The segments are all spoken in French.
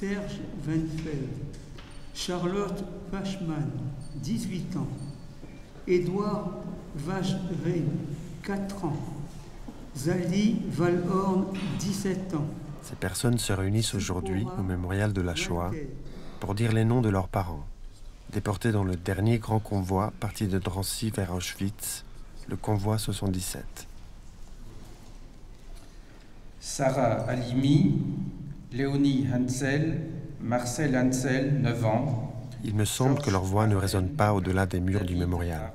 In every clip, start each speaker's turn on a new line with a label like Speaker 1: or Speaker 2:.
Speaker 1: Serge Weinfeld, Charlotte Pachman, 18 ans, Édouard Vajrein, 4 ans, Zali Valhorn, 17 ans.
Speaker 2: Ces personnes se réunissent aujourd'hui au mémorial de la Shoah pour dire les noms de leurs parents, déportés dans le dernier grand convoi parti de Drancy vers Auschwitz, le convoi 77.
Speaker 3: Sarah Halimi, Léonie Hansel, Marcel Hansel, 9 ans.
Speaker 2: Il me semble que leur voix ne résonne pas au-delà des murs du mémorial,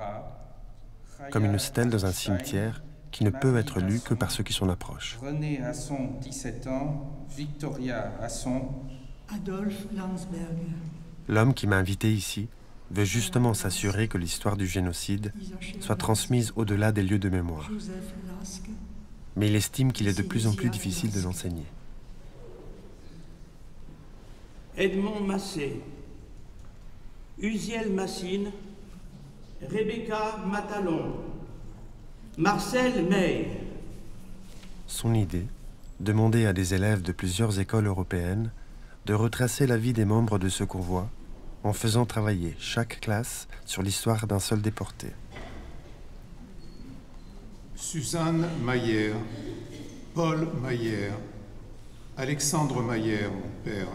Speaker 2: comme une stèle dans un cimetière qui ne peut être lue que par ceux qui s'en approchent.
Speaker 3: René Hasson, 17 ans, Victoria Hasson,
Speaker 4: Adolphe Landsberg.
Speaker 2: L'homme qui m'a invité ici veut justement s'assurer que l'histoire du génocide soit transmise au-delà des lieux de mémoire. Mais il estime qu'il est de plus en plus difficile de l'enseigner.
Speaker 5: Edmond Massé, Uziel Massine, Rebecca Matalon, Marcel May.
Speaker 2: Son idée, demander à des élèves de plusieurs écoles européennes de retracer la vie des membres de ce convoi en faisant travailler chaque classe sur l'histoire d'un seul déporté.
Speaker 6: Suzanne Mayer, Paul Mayer, Alexandre Mayer, mon père.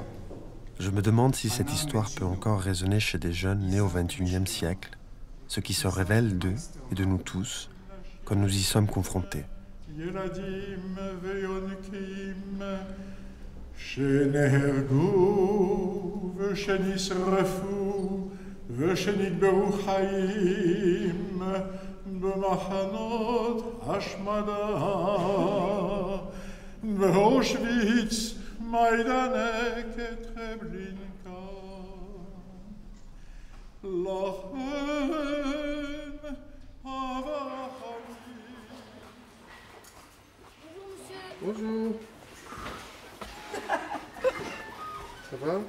Speaker 2: Je me demande si cette histoire peut encore résonner chez des jeunes nés au XXIe siècle, ce qui se révèle d'eux et de nous tous quand nous y sommes confrontés.
Speaker 7: Bonjour. Ça va?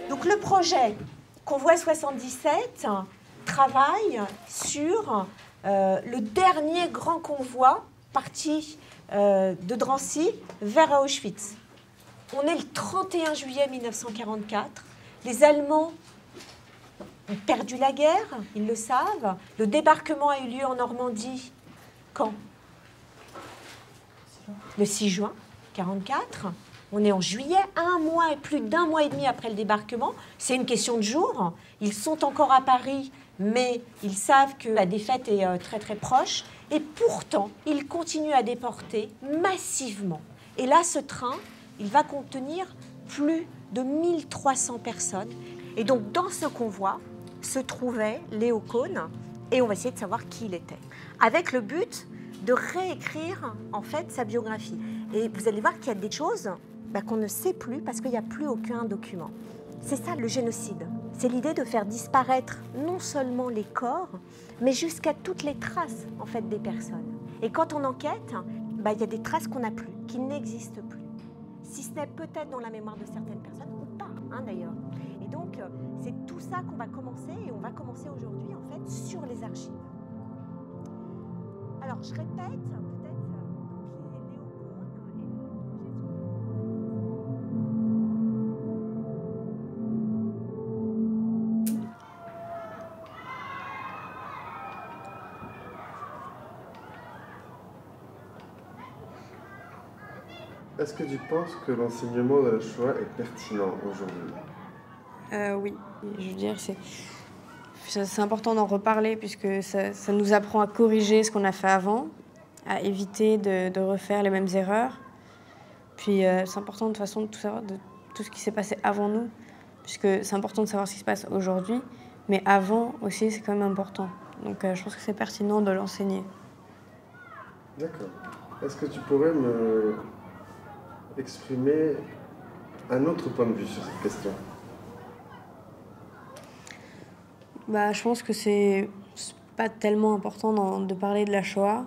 Speaker 8: Donc le projet Convoi 77 travaille sur le dernier grand convoi parti de Drancy vers Auschwitz. On est le 31 juillet 1944. Les Allemands ont perdu la guerre, ils le savent. Le débarquement a eu lieu en Normandie quand? Le 6 juin 1944. On est en juillet, un mois et plus d'un mois et demi après le débarquement. C'est une question de jours. Ils sont encore à Paris, mais ils savent que la défaite est très très proche. Et pourtant, ils continuent à déporter massivement. Et là, ce train, il va contenir plus de 1300 personnes. Et donc, dans ce convoi se trouvait Léo Kohn, et on va essayer de savoir qui il était. Avec le but de réécrire, en fait, sa biographie. Et vous allez voir qu'il y a des choses qu'on ne sait plus parce qu'il n'y a plus aucun document. C'est ça le génocide. C'est l'idée de faire disparaître non seulement les corps, mais jusqu'à toutes les traces en fait des personnes. Et quand on enquête, il y a des traces qu'on n'a plus, qui n'existent plus. Si ce n'est peut-être dans la mémoire de certaines personnes ou pas, d'ailleurs. Et donc c'est tout ça qu'on va commencer, et on va commencer aujourd'hui en fait sur les archives. Alors je répète peut-être.
Speaker 7: Est-ce que tu penses que l'enseignement de la Shoah est pertinent aujourd'hui?
Speaker 9: Oui, je veux dire, c'est important d'en reparler puisque ça nous apprend à corriger ce qu'on a fait avant, à éviter de refaire les mêmes erreurs. Puis c'est important de toute façon de tout savoir de tout ce qui s'est passé avant nous, puisque c'est important de savoir ce qui se passe aujourd'hui, mais avant aussi c'est quand même important. Donc je pense que c'est pertinent de l'enseigner.
Speaker 7: D'accord. Est-ce que tu pourrais me exprimer un autre point de vue sur cette question?
Speaker 9: Je pense que c'est pas tellement important de parler de la Shoah,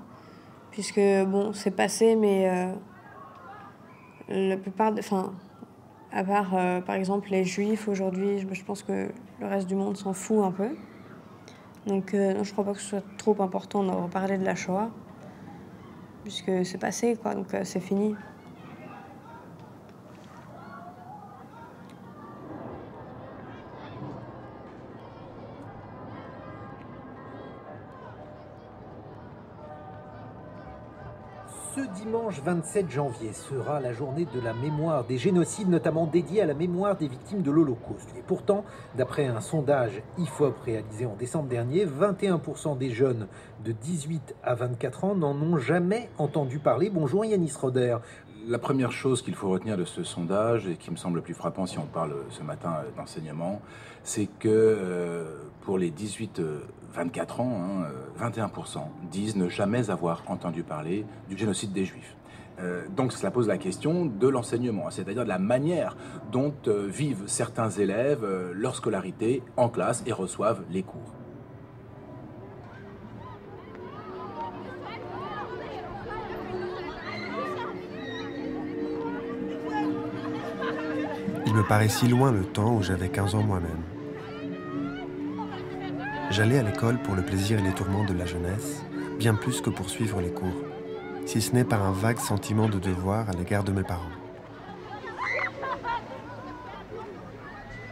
Speaker 9: puisque bon, c'est passé, mais la plupart, à part par exemple les Juifs aujourd'hui, je pense que le reste du monde s'en fout un peu. Donc non, je crois pas que ce soit trop important de reparler de la Shoah, puisque c'est passé, quoi, donc c'est fini.
Speaker 10: Ce dimanche 27 janvier sera la journée de la mémoire des génocides, notamment dédiée à la mémoire des victimes de l'Holocauste. Et pourtant, d'après un sondage IFOP réalisé en décembre dernier, 21% des jeunes de 18 à 24 ans n'en ont jamais entendu parler. Bonjour Yanis Roder.
Speaker 11: La première chose qu'il faut retenir de ce sondage, et qui me semble le plus frappant si on parle ce matin d'enseignement, c'est que pour les 18-24 ans, 21% disent ne jamais avoir entendu parler du génocide des Juifs. Donc cela pose la question de l'enseignement, c'est-à-dire de la manière dont vivent certains élèves leur scolarité en classe et reçoivent les cours.
Speaker 2: Il me paraît si loin le temps où j'avais 15 ans moi-même. J'allais à l'école pour le plaisir et les tourments de la jeunesse, bien plus que pour suivre les cours, si ce n'est par un vague sentiment de devoir à l'égard de mes parents.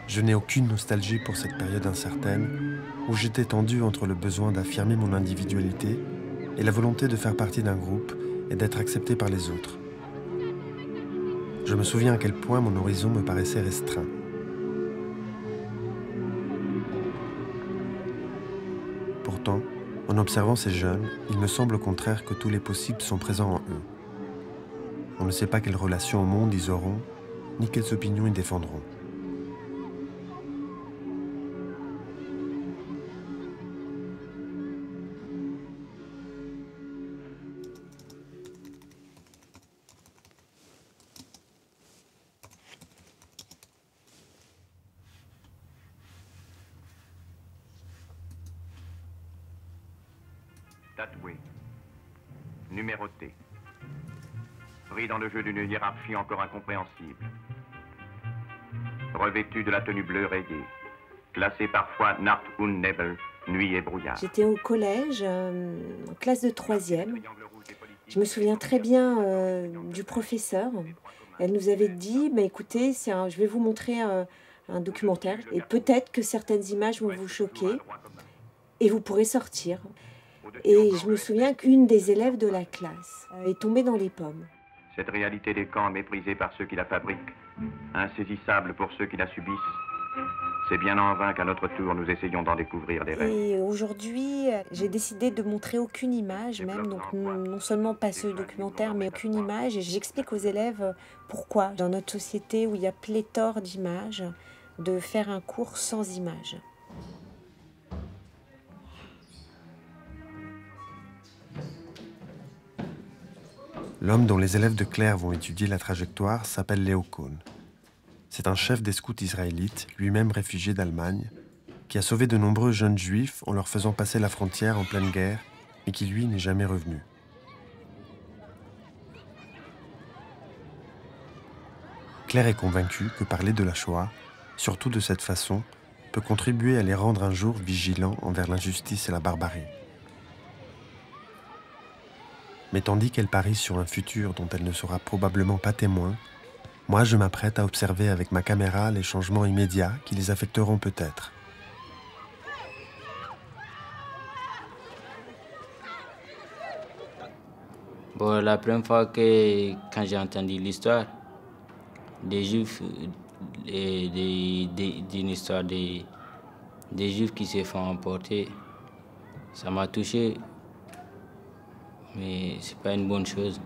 Speaker 2: Je n'ai aucune nostalgie pour cette période incertaine où j'étais tendu entre le besoin d'affirmer mon individualité et la volonté de faire partie d'un groupe et d'être accepté par les autres. Je me souviens à quel point mon horizon me paraissait restreint. Pourtant, en observant ces jeunes, il me semble au contraire que tous les possibles sont présents en eux. On ne sait pas quelles relations au monde ils auront, ni quelles opinions ils défendront.
Speaker 12: Tatoué, numéroté, pris dans le jeu d'une hiérarchie encore incompréhensible, revêtu de la tenue bleue rayée, classé parfois Nacht und Nebel, nuit et brouillard.
Speaker 8: J'étais au collège, en classe de 3e. Je me souviens très bien du professeur. Elle nous avait dit, écoutez, je vais vous montrer un documentaire et peut-être que certaines images vont vous choquer et vous pourrez sortir. Et je me souviens qu'une des élèves de la classe est tombée dans les pommes.
Speaker 12: Cette réalité des camps méprisée par ceux qui la fabriquent, insaisissable pour ceux qui la subissent, c'est bien en vain qu'à notre tour nous essayons d'en découvrir les règles.
Speaker 8: Et aujourd'hui, j'ai décidé de montrer aucune image, même, donc non seulement pas ce documentaire, mais aucune image. Et j'explique aux élèves pourquoi, dans notre société où il y a pléthore d'images, de faire un cours sans images.
Speaker 2: L'homme dont les élèves de Claire vont étudier la trajectoire s'appelle Léo Kohn. C'est un chef des scouts israélites, lui-même réfugié d'Allemagne, qui a sauvé de nombreux jeunes juifs en leur faisant passer la frontière en pleine guerre et qui, lui, n'est jamais revenu. Claire est convaincue que parler de la Shoah, surtout de cette façon, peut contribuer à les rendre un jour vigilants envers l'injustice et la barbarie. Mais tandis qu'elle parie sur un futur dont elle ne sera probablement pas témoin, moi je m'apprête à observer avec ma caméra les changements immédiats qui les affecteront peut-être.
Speaker 13: Bon, la première fois quand j'ai entendu l'histoire des Juifs, d'une histoire des Juifs qui se font emporter, ça m'a touché. Mais c'est pas une bonne chose.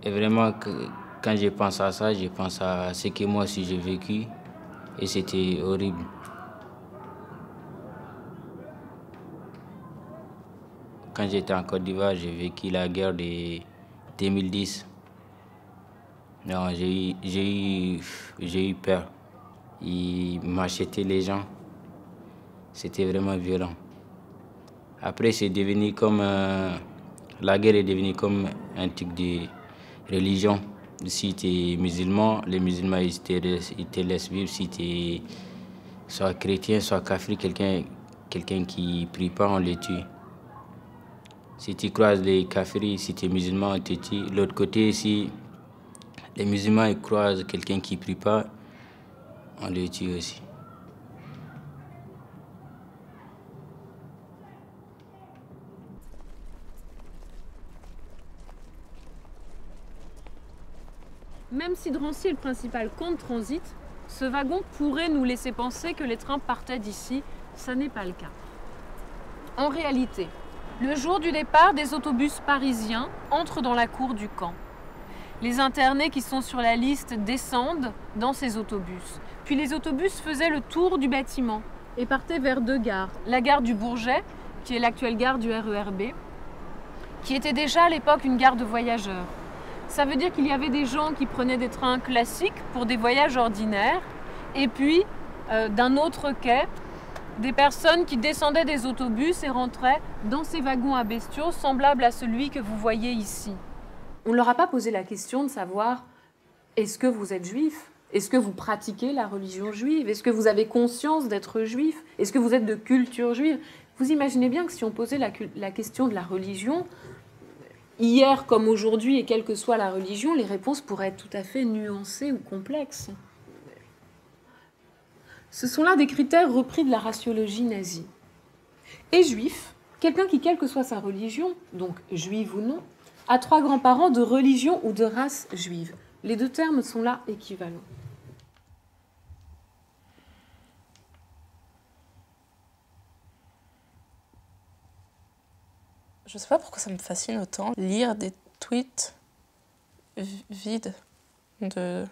Speaker 13: Et vraiment, quand je pense à ça, je pense à ce que moi aussi j'ai vécu et c'était horrible. Quand j'étais en Côte d'Ivoire, j'ai vécu la guerre de 2010. Non, j'ai eu peur. Ils m'achetaient les gens. c'était vraiment violent. Après, c'est devenu comme... la guerre est devenue comme un truc de religion. Si tu es musulman, les musulmans ils te laissent vivre. Si tu es soit chrétien, soit kafir, quelqu'un qui ne prie pas, on le tue. Si tu croises les kafirs, si tu es musulman, on te tue. L'autre côté, si les musulmans ils croisent quelqu'un qui ne prie pas, on le tue aussi.
Speaker 14: Même si Drancy est le principal compte transit, ce wagon pourrait nous laisser penser que les trains partaient d'ici. Ça n'est pas le cas. En réalité, le jour du départ, des autobus parisiens entrent dans la cour du camp. Les internés qui sont sur la liste descendent dans ces autobus. Puis les autobus faisaient le tour du bâtiment et partaient vers 2 gares. La gare du Bourget, qui est l'actuelle gare du RERB, qui était déjà à l'époque une gare de voyageurs. Ça veut dire qu'il y avait des gens qui prenaient des trains classiques pour des voyages ordinaires, et puis, d'un autre quai, des personnes qui descendaient des autobus et rentraient dans ces wagons à bestiaux semblables à celui que vous voyez ici. On ne leur a pas posé la question de savoir « Est-ce que vous êtes juif ? Est-ce que vous pratiquez la religion juive ? Est-ce que vous avez conscience d'être juif ? Est-ce que vous êtes de culture juive ?» Vous imaginez bien que si on posait la question de la religion, hier comme aujourd'hui, et quelle que soit la religion, les réponses pourraient être tout à fait nuancées ou complexes. Ce sont là des critères repris de la raciologie nazie. Et juif, quelqu'un qui, quelle que soit sa religion, donc juive ou non, a 3 grands-parents de religion ou de race juive. Les 2 termes sont là équivalents.
Speaker 15: Je sais pas pourquoi ça me fascine autant, lire des tweets vides de...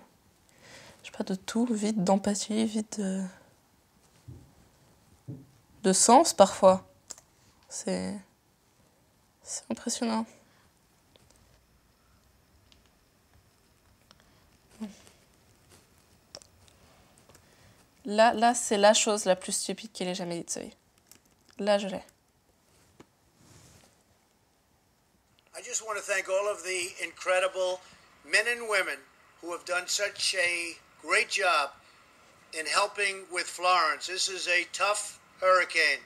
Speaker 15: je sais pas, de tout, vides d'empathie, vides de sens parfois. C'est impressionnant. Là, c'est la chose la plus stupide qu'il ait jamais dite de sa vie. Là, je l'ai.
Speaker 16: I just want to thank all of the incredible men and women who have done such a great job in helping with Florence. This is a tough hurricane,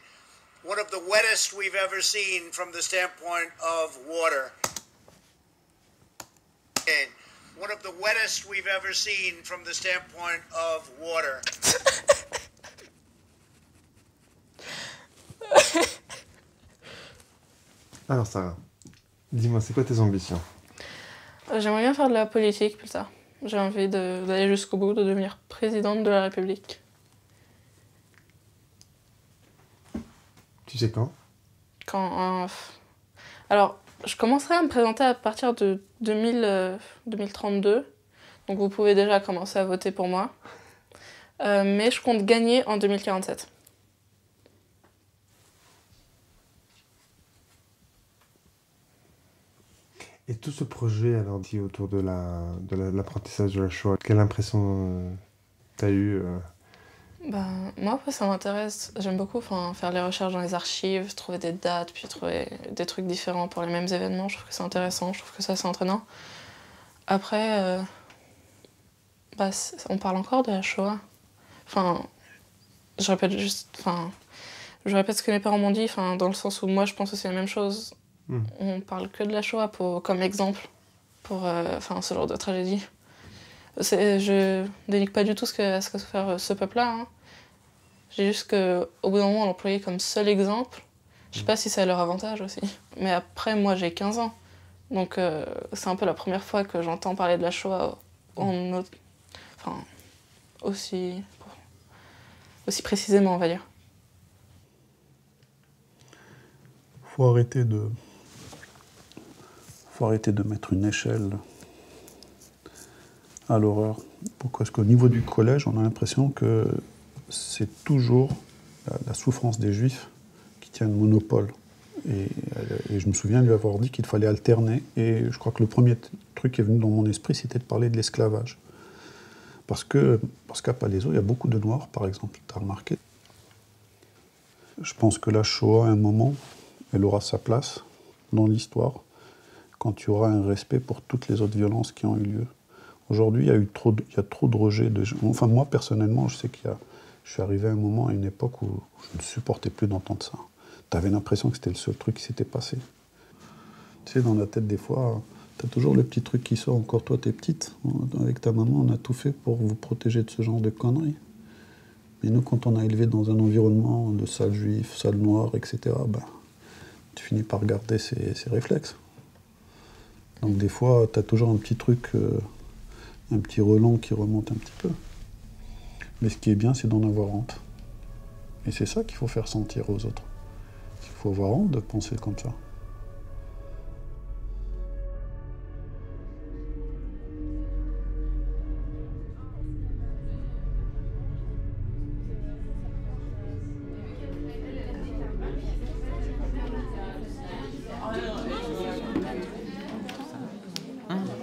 Speaker 16: one of the wettest we've ever seen from the standpoint of water. One of the wettest we've ever seen from the standpoint of water.
Speaker 2: Alors Sarah, dis-moi, c'est quoi tes ambitions?
Speaker 15: J'aimerais bien faire de la politique plus tard. J'ai envie d'aller jusqu'au bout, de devenir présidente de la République.
Speaker 2: Tu sais quand?
Speaker 15: Alors, je commencerai à me présenter à partir de 2032. Donc vous pouvez déjà commencer à voter pour moi. Mais je compte gagner en 2047.
Speaker 2: Et tout ce projet alors dit autour de l'apprentissage de la Shoah, quelle impression t'as eu
Speaker 15: Moi, après, ça m'intéresse. J'aime beaucoup faire les recherches dans les archives, trouver des dates, puis trouver des trucs différents pour les mêmes événements. Je trouve que c'est intéressant, je trouve que ça, c'est entraînant. Après, on parle encore de la Shoah. Je répète ce que mes parents m'ont dit, dans le sens où moi, je pense aussi la même chose. On parle que de la Shoah comme exemple pour ce genre de tragédie. Je dénigre pas du tout ce que peut faire ce peuple-là. Hein. J'ai juste qu'au bout d'un moment, l'employer comme seul exemple, je sais pas si c'est à leur avantage aussi. Mais après, moi, j'ai 15 ans. Donc c'est un peu la première fois que j'entends parler de la Shoah aussi précisément, on va dire.
Speaker 17: Faut arrêter de mettre une échelle à l'horreur. Pourquoi? Parce qu'au niveau du collège, on a l'impression que c'est toujours la souffrance des Juifs qui tient le monopole. Et je me souviens lui avoir dit qu'il fallait alterner. Et je crois que le premier truc qui est venu dans mon esprit, c'était de parler de l'esclavage. Parce qu'à Palaiseau, il y a beaucoup de Noirs, par exemple, tu as remarqué. Je pense que la Shoah, à un moment, elle aura sa place dans l'histoire quand tu auras un respect pour toutes les autres violences qui ont eu lieu. Aujourd'hui, il y a trop de rejet de gens. Enfin, moi, personnellement, je sais je suis arrivé à un moment, à une époque où je ne supportais plus d'entendre ça. Tu avais l'impression que c'était le seul truc qui s'était passé. Tu sais, dans la tête, des fois, tu as toujours le petit truc qui sort. Encore toi, t'es petite. Avec ta maman, on a tout fait pour vous protéger de ce genre de conneries. Mais nous, quand on a élevé dans un environnement de salles juifs, salles noires, etc., ben, tu finis par garder ces réflexes. Donc des fois, tu as toujours un petit truc, un petit relent qui remonte un petit peu. Mais ce qui est bien, c'est d'en avoir honte. Et c'est ça qu'il faut faire sentir aux autres. Il faut avoir honte de penser comme ça.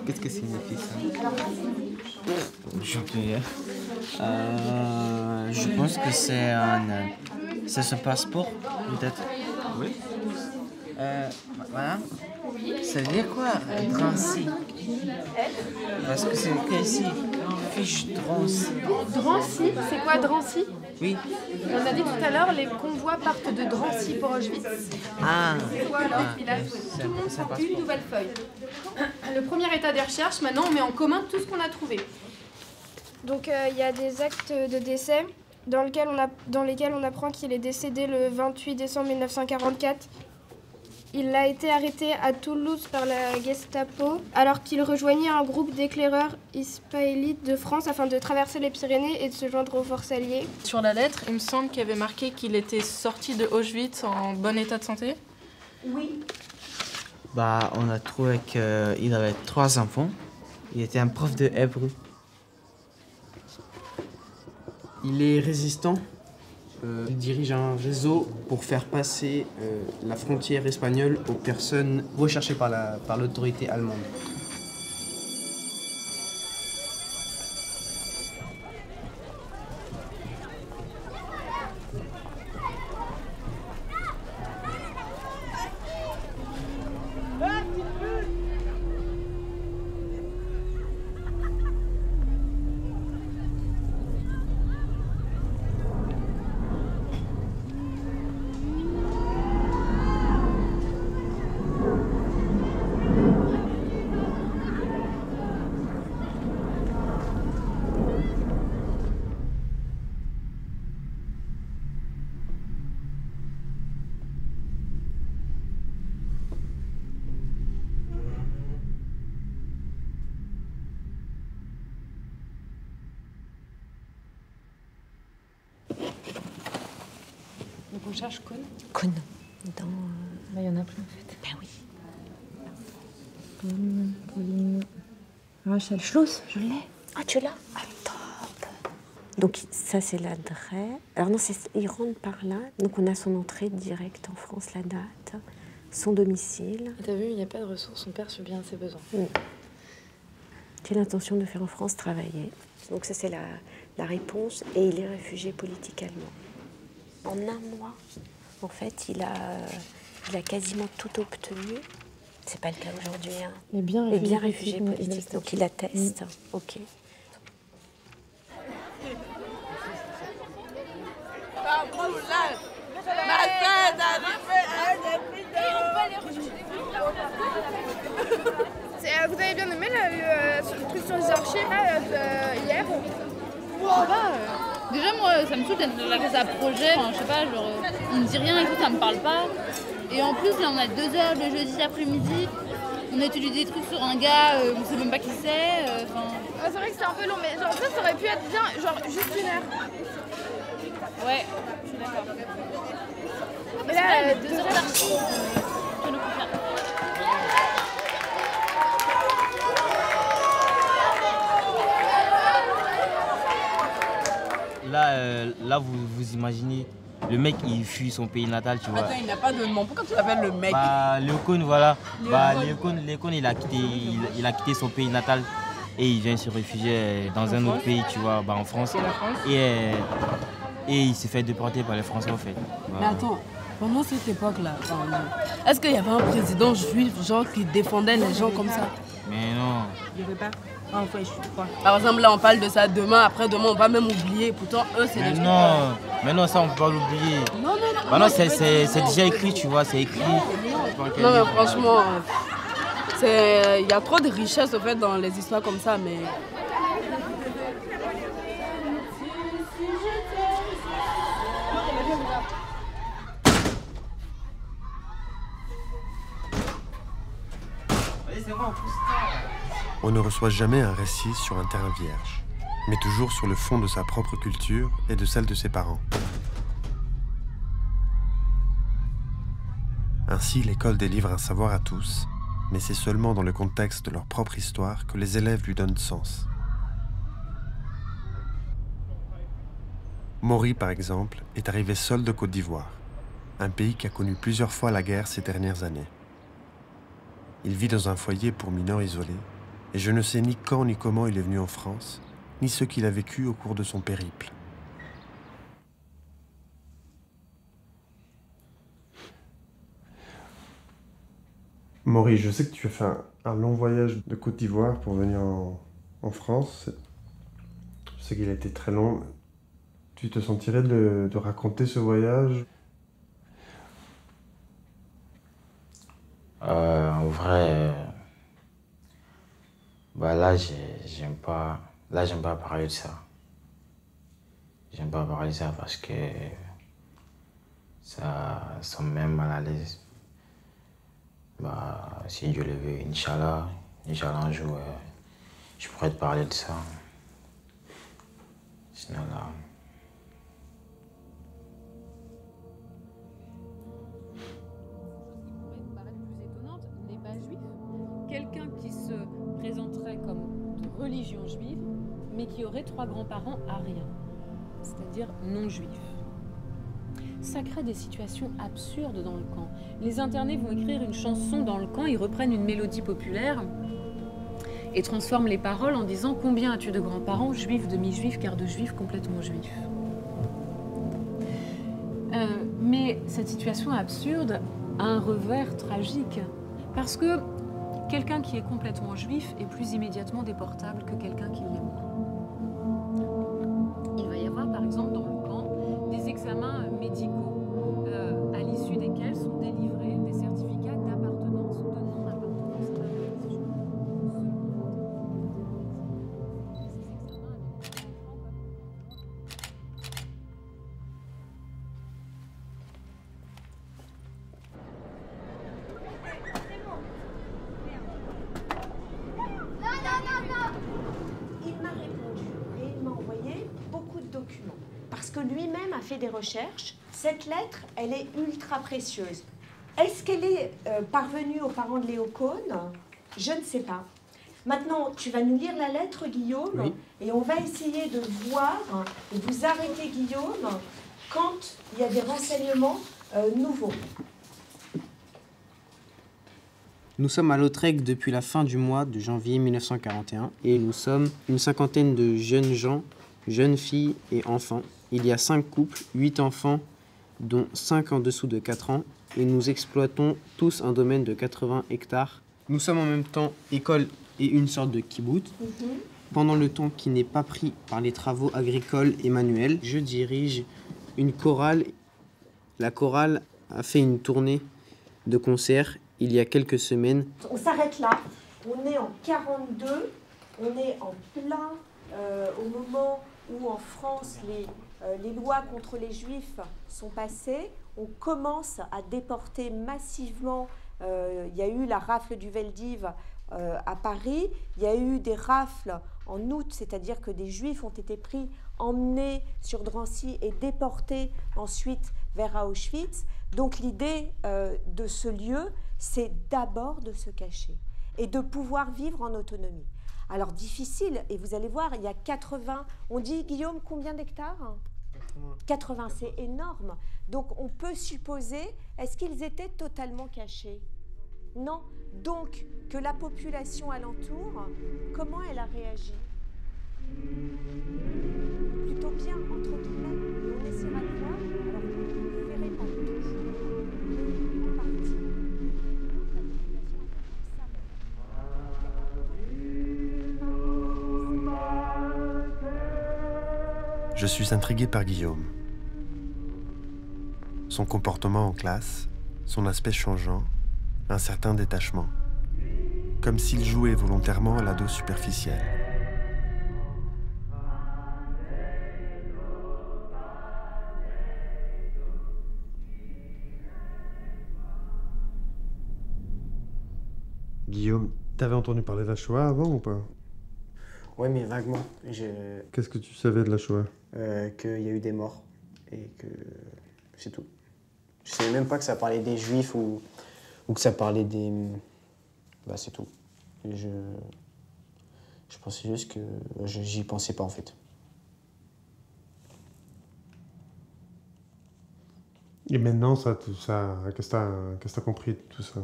Speaker 18: Qu'est-ce que signifie ça? Je pense que c'est ce passeport, peut-être. Oui. Voilà. Ça veut dire quoi, Drancy? Parce que c'est écrit ici, fiche Drancy.
Speaker 19: Drancy? C'est quoi Drancy?
Speaker 18: Oui.
Speaker 19: On a dit tout à l'heure, les convois partent de Drancy pour Auschwitz.
Speaker 18: Ah.
Speaker 19: C'est quoi alors? Il a tout le monde une nouvelle feuille. Le premier état des recherches, maintenant on met en commun tout ce qu'on a trouvé.
Speaker 20: Donc il y a des actes de décès dans lesquels on apprend qu'il est décédé le 28 décembre 1944. Il a été arrêté à Toulouse par la Gestapo alors qu'il rejoignait un groupe d'éclaireurs ismaélites de France afin de traverser les Pyrénées et de se joindre aux forces alliées.
Speaker 15: Sur la lettre, il me semble qu'il y avait marqué qu'il était sorti de Auschwitz en bon état de santé.
Speaker 19: Oui.
Speaker 18: Bah, on a trouvé qu'il avait 3 enfants. Il était un prof de hébreu.
Speaker 21: Il est résistant. Il dirige un réseau pour faire passer la frontière espagnole aux personnes recherchées par l'autorité allemande.
Speaker 14: Donc on cherche Cône.
Speaker 8: Cône.
Speaker 14: Il y en a plein en fait.
Speaker 8: Ben oui.
Speaker 14: Cône, Pauline. Rachel Schloss, je l'ai.
Speaker 8: Ah, tu l'as? Ah, top. Donc ça, c'est l'adresse. Alors non, il rentre par là. Donc on a son entrée directe en France, la date, son domicile.
Speaker 9: Et t'as vu, il n'y a pas de ressources. Son père subit ses besoins.
Speaker 8: J'ai l'intention de faire en France travailler. Donc ça, c'est la réponse. Et il est réfugié politique allemand. En un mois, en fait, il a quasiment tout obtenu. C'est pas le cas aujourd'hui. Hein.
Speaker 14: Mais bien
Speaker 8: réfugié politique. Donc il atteste. Ok.
Speaker 20: Vous avez bien aimé le truc sur les archives hier?
Speaker 22: Déjà, moi, ça me saoule d'être dans la classe à projet. Enfin, je sais pas, genre, il me dit rien et tout, ça me parle pas. Et en plus, là, on a 2 heures le jeudi après-midi. On a étudié des trucs sur un gars, on sait même pas qui c'est.
Speaker 20: C'est vrai que c'est un peu long, mais genre, ça aurait pu être bien, genre, juste 1 heure.
Speaker 22: Ouais, je suis d'accord.
Speaker 20: Mais là,
Speaker 22: 2 heures d'archives, je le confirme.
Speaker 23: Là vous imaginez, le mec il fuit son pays natal, tu vois.
Speaker 24: Attends, il n'a pas de nom. Pourquoi tu l'appelles le mec?
Speaker 23: Bah, Léocone, voilà. Léocone, il a quitté son pays natal et il vient se réfugier dans un autre pays, tu vois, en France.
Speaker 24: C'est la France.
Speaker 23: Et et il s'est fait déporter par les Français en fait.
Speaker 24: Mais attends, pendant cette époque-là, est-ce qu'il y avait un président juif genre qui défendait les gens comme ça?
Speaker 23: Mais non.
Speaker 24: Il n'y avait pas. Enfin, je suis pas. Par exemple, là, on parle de ça demain, après-demain, on va même oublier. Pourtant, eux, c'est les
Speaker 23: gens. Mais non, ça, on peut pas l'oublier.
Speaker 24: Non.
Speaker 23: Bah non, c'est déjà écrit, tu vois, c'est écrit.
Speaker 24: Non, mais franchement, il y a trop de richesse, en fait, dans les histoires comme ça, mais...
Speaker 2: On ne reçoit jamais un récit sur un terrain vierge, mais toujours sur le fond de sa propre culture et de celle de ses parents. Ainsi, l'école délivre un savoir à tous, mais c'est seulement dans le contexte de leur propre histoire que les élèves lui donnent sens. Maury, par exemple, est arrivé seul de Côte d'Ivoire, un pays qui a connu plusieurs fois la guerre ces dernières années. Il vit dans un foyer pour mineurs isolés, et je ne sais ni quand ni comment il est venu en France, ni ce qu'il a vécu au cours de son périple.
Speaker 7: Maury, je sais que tu as fait un long voyage de Côte d'Ivoire pour venir en France. Je sais qu'il a été très long. Tu te sentirais de raconter ce voyage?
Speaker 13: En vrai, bah là, j'aime pas parler de ça. J'aime pas parler de ça parce que ça me met mal à l'aise. Bah, si Dieu le veut, Inch'Allah, un jour, je pourrais te parler de ça. Sinon, là...
Speaker 14: Quelqu'un qui se présenterait comme de religion juive, mais qui aurait 3 grands-parents ariens, c'est-à-dire non juifs. Ça crée des situations absurdes dans le camp. Les internés vont écrire une chanson dans le camp, ils reprennent une mélodie populaire et transforment les paroles en disant « Combien as-tu de grands-parents, juifs, demi-juifs, quart de juifs, complètement juifs ?» Mais cette situation absurde a un revers tragique, parce que quelqu'un qui est complètement juif est plus immédiatement déportable que quelqu'un qui l'est moins. Il va y avoir par exemple dans le camp des examens médicaux à l'issue desquels sont délivrés des certificats d'appartenance ou de non-appartenance à la religion.
Speaker 8: Il m'a répondu et il m'a envoyé beaucoup de documents. Parce que lui-même a fait des recherches. Cette lettre, elle est ultra précieuse. Est-ce qu'elle est parvenue aux parents de Léo Cohn? Je ne sais pas. Maintenant, tu vas nous lire la lettre, Guillaume,
Speaker 21: oui.
Speaker 8: Et on va essayer de voir, de vous arrêter, Guillaume, quand il y a des renseignements nouveaux.
Speaker 21: Nous sommes à Lautrec depuis la fin du mois de janvier 1941 et nous sommes une cinquantaine de jeunes gens, jeunes filles et enfants. Il y a 5 couples, 8 enfants, dont 5 en dessous de 4 ans et nous exploitons tous un domaine de 80 hectares. Nous sommes en même temps école et une sorte de kibbutz. Pendant le temps qui n'est pas pris par les travaux agricoles et manuels, je dirige une chorale. La chorale a fait une tournée de concerts il y a quelques semaines.
Speaker 8: On s'arrête là. On est en 42. On est en plein au moment où en France les lois contre les Juifs sont passées. On commence à déporter massivement. Il y a eu la rafle du Veldiv à Paris. Il y a eu des rafles en août, c'est-à-dire que des Juifs ont été pris, emmenés sur Drancy et déportés ensuite vers Auschwitz. Donc l'idée de ce lieu, c'est d'abord de se cacher et de pouvoir vivre en autonomie. Alors difficile, et vous allez voir, il y a 80, on dit, Guillaume, combien d'hectares ? 80, c'est énorme. Donc on peut supposer, est-ce qu'ils étaient totalement cachés ? Non. Donc que la population alentour, comment elle a réagi ? Plutôt bien, entre guillemets. On essaie
Speaker 2: Je suis intrigué par Guillaume. Son comportement en classe, son aspect changeant, un certain détachement. Comme s'il jouait volontairement à l'ado superficiel.
Speaker 7: Guillaume, t'avais entendu parler de la Shoah avant ou pas?
Speaker 21: Ouais, mais vaguement.
Speaker 7: Qu'est-ce que tu savais de la Shoah?
Speaker 21: Qu'il y a eu des morts et que c'est tout. Je savais même pas que ça parlait des Juifs ou que ça parlait des... Bah c'est tout. Et je pensais juste que... J'y pensais pas en fait.
Speaker 7: Et maintenant, qu'est-ce que t'as compris de tout ça?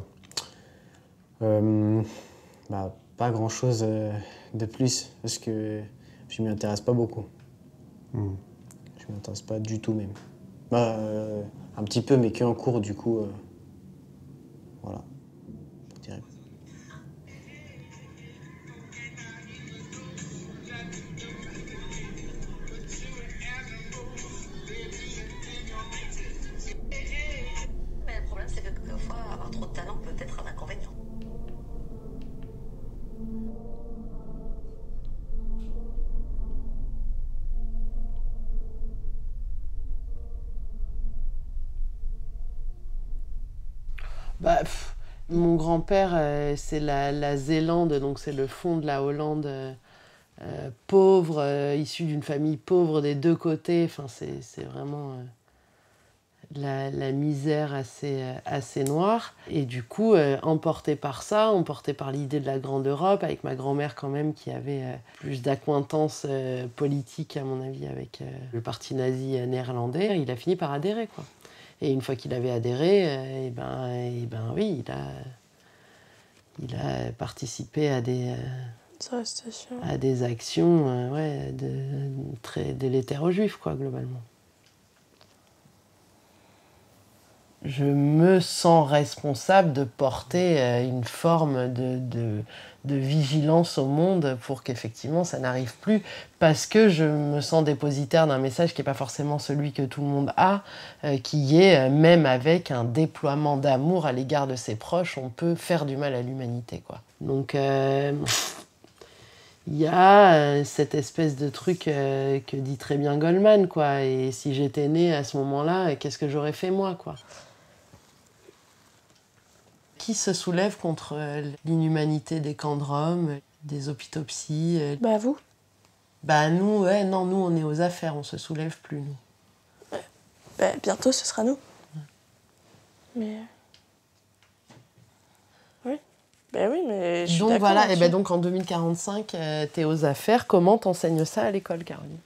Speaker 21: Bah, pas grand-chose de plus, parce que je m'y intéresse pas beaucoup. Je m'y intéresse pas du tout même. Bah, un petit peu, mais qu'en cours, du coup, voilà, je dirais.
Speaker 1: Mais le problème, c'est que quelquefois, avoir trop de talent peut être un inconvénient.
Speaker 3: Bah, mon grand-père, c'est la Zélande, donc c'est le fond de la Hollande pauvre, issu d'une famille pauvre des deux côtés. Enfin, c'est vraiment la misère assez noire. Et du coup, emporté par ça, emporté par l'idée de la grande Europe, avec ma grand-mère quand même qui avait plus d'acquaintance politique, à mon avis, avec le parti nazi néerlandais, il a fini par adhérer, quoi. Et une fois qu'il avait adhéré, oui, il a participé à des actions très délétères aux Juifs, quoi, globalement. Je me sens responsable de porter une forme de vigilance au monde pour qu'effectivement ça n'arrive plus, parce que je me sens dépositaire d'un message qui n'est pas forcément celui que tout le monde a, qui est, même avec un déploiement d'amour à l'égard de ses proches, on peut faire du mal à l'humanité, quoi. Donc il y a cette espèce de truc que dit très bien Goldman, quoi. Et si j'étais née à ce moment-là, qu'est-ce que j'aurais fait moi, quoi? Qui se soulève contre l'inhumanité des camps de Rome, des hôpitaux psy?
Speaker 15: Bah vous.
Speaker 3: Bah nous, ouais, non, nous on est aux affaires, on se soulève plus, nous.
Speaker 15: Bah, bientôt ce sera nous. Mais... Oui. Bah oui, mais je suis
Speaker 3: donc
Speaker 15: d'accord
Speaker 3: voilà,
Speaker 15: là-dessus.
Speaker 3: et ben donc en 2045, t'es aux affaires. Comment t'enseignes ça à l'école, Caroline?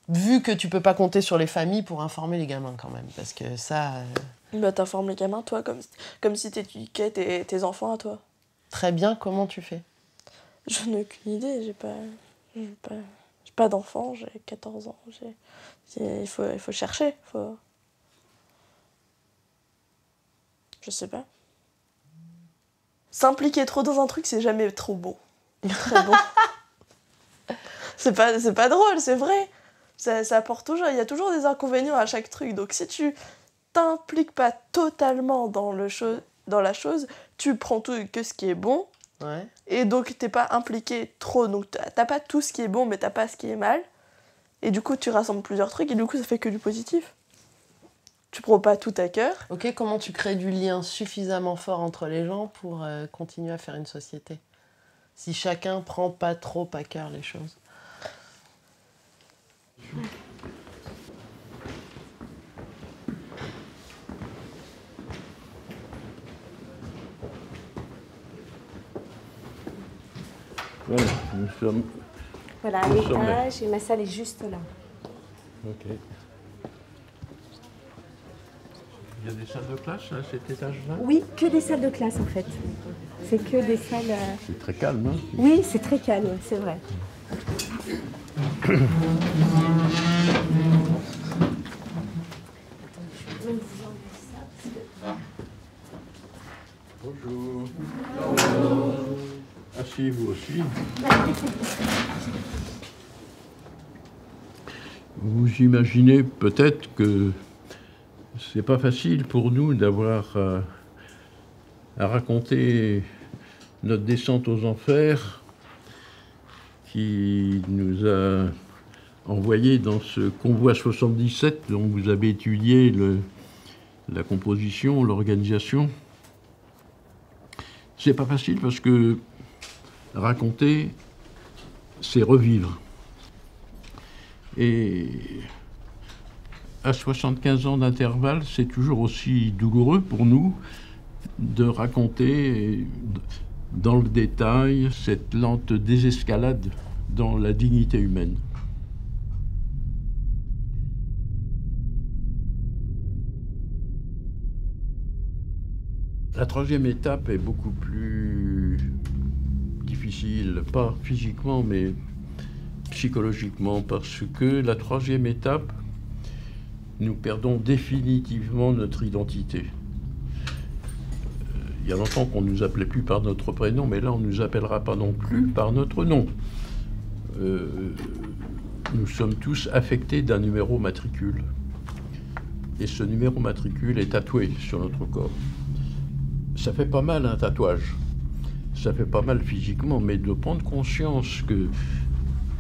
Speaker 3: Vu que tu peux pas compter sur les familles pour informer les gamins quand même, parce que ça...
Speaker 15: Bah t'informes les gamins, toi, comme si t'éduquais tes enfants à toi.
Speaker 3: Très bien, comment tu fais?
Speaker 15: Je n'ai aucune idée, j'ai pas d'enfants, j'ai 14 ans. Il faut chercher, Je sais pas. S'impliquer trop dans un truc, c'est jamais trop bon. Très bon. C'est pas drôle, c'est vrai. Ça apporte toujours, il y a toujours des inconvénients à chaque truc. Donc si tu t'impliques pas totalement dans la chose, tu prends tout que ce qui est bon.
Speaker 3: Ouais.
Speaker 15: Et donc t'es pas impliqué trop. Donc t'as pas tout ce qui est bon, mais t'as pas ce qui est mal. Et du coup tu rassembles plusieurs trucs et du coup ça fait que du positif. Tu prends pas tout à cœur.
Speaker 3: Ok, comment tu crées du lien suffisamment fort entre les gens pour continuer à faire une société? Si chacun prend pas trop à cœur les choses.
Speaker 4: Voilà, nous sommes...
Speaker 8: Voilà, à l'étage, et ma salle est juste là.
Speaker 4: Ok. Il y a des salles de classe à cet étage-là?
Speaker 8: Oui, que des salles de classe en fait. C'est que des salles...
Speaker 4: C'est très calme, hein?
Speaker 8: Oui, c'est très calme, c'est vrai.
Speaker 4: Bonjour. Bonjour. Asseyez-vous aussi. Vous imaginez peut-être que c'est pas facile pour nous d'avoir à raconter notre descente aux enfers qui nous a envoyés dans ce convoi 77 dont vous avez étudié la composition, l'organisation. C'est pas facile parce que raconter, c'est revivre. Et à 75 ans d'intervalle, c'est toujours aussi douloureux pour nous de raconter dans le détail cette lente désescalade dans la dignité humaine. La troisième étape est beaucoup plus difficile, pas physiquement, mais psychologiquement, parce que la troisième étape, nous perdons définitivement notre identité. Il y a longtemps qu'on ne nous appelait plus par notre prénom, mais là, on ne nous appellera pas non plus par notre nom. Nous sommes tous affectés d'un numéro matricule. Et ce numéro matricule est tatoué sur notre corps. Ça fait pas mal un tatouage. Ça fait pas mal physiquement, mais de prendre conscience que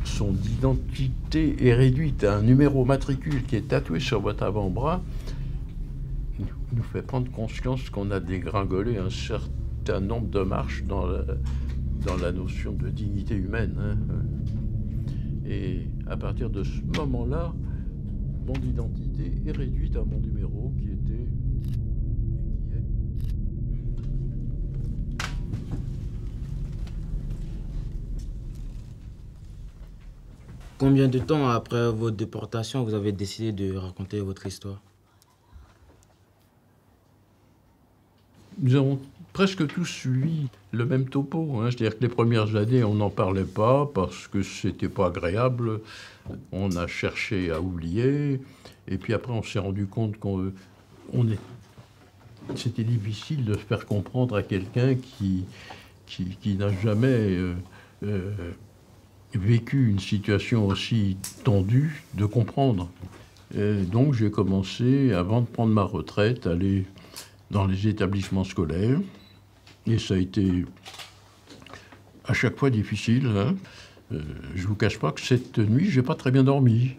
Speaker 4: son identité est réduite à un numéro matricule qui est tatoué sur votre avant-bras nous fait prendre conscience qu'on a dégringolé un certain nombre de marches dans la notion de dignité humaine. Hein. Et à partir de ce moment-là, mon identité est réduite à mon numéro qui était...
Speaker 21: Combien de temps après votre déportation vous avez décidé de raconter votre histoire?
Speaker 4: Nous avons presque tous suivi le même topo. Hein. C'est-à-dire que les premières années, on n'en parlait pas parce que c'était pas agréable. On a cherché à oublier. Et puis après, on s'est rendu compte c'était difficile de faire comprendre à quelqu'un qui n'a jamais vécu une situation aussi tendue, de comprendre. Et donc j'ai commencé, avant de prendre ma retraite, à aller dans les établissements scolaires. Et ça a été à chaque fois difficile. Hein. Je ne vous cache pas que cette nuit, je n'ai pas très bien dormi.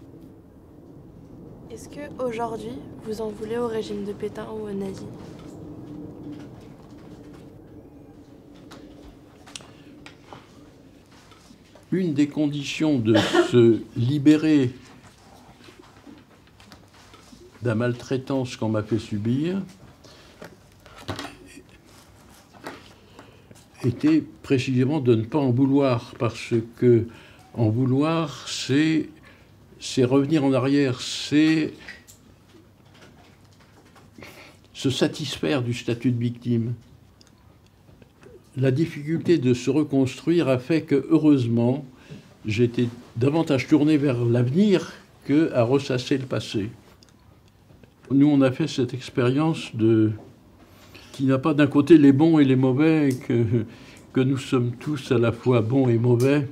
Speaker 9: Est-ce qu'aujourd'hui, vous en voulez au régime de Pétain ou aux nazis?
Speaker 4: Une des conditions de se libérer de la maltraitance qu'on m'a fait subir était précisément de ne pas en vouloir, parce que en vouloir, c'est revenir en arrière, c'est se satisfaire du statut de victime. La difficulté de se reconstruire a fait que, heureusement, j'étais davantage tourné vers l'avenir qu'à ressasser le passé. Nous, on a fait cette expérience qui n'a pas d'un côté les bons et les mauvais, que nous sommes tous à la fois bons et mauvais.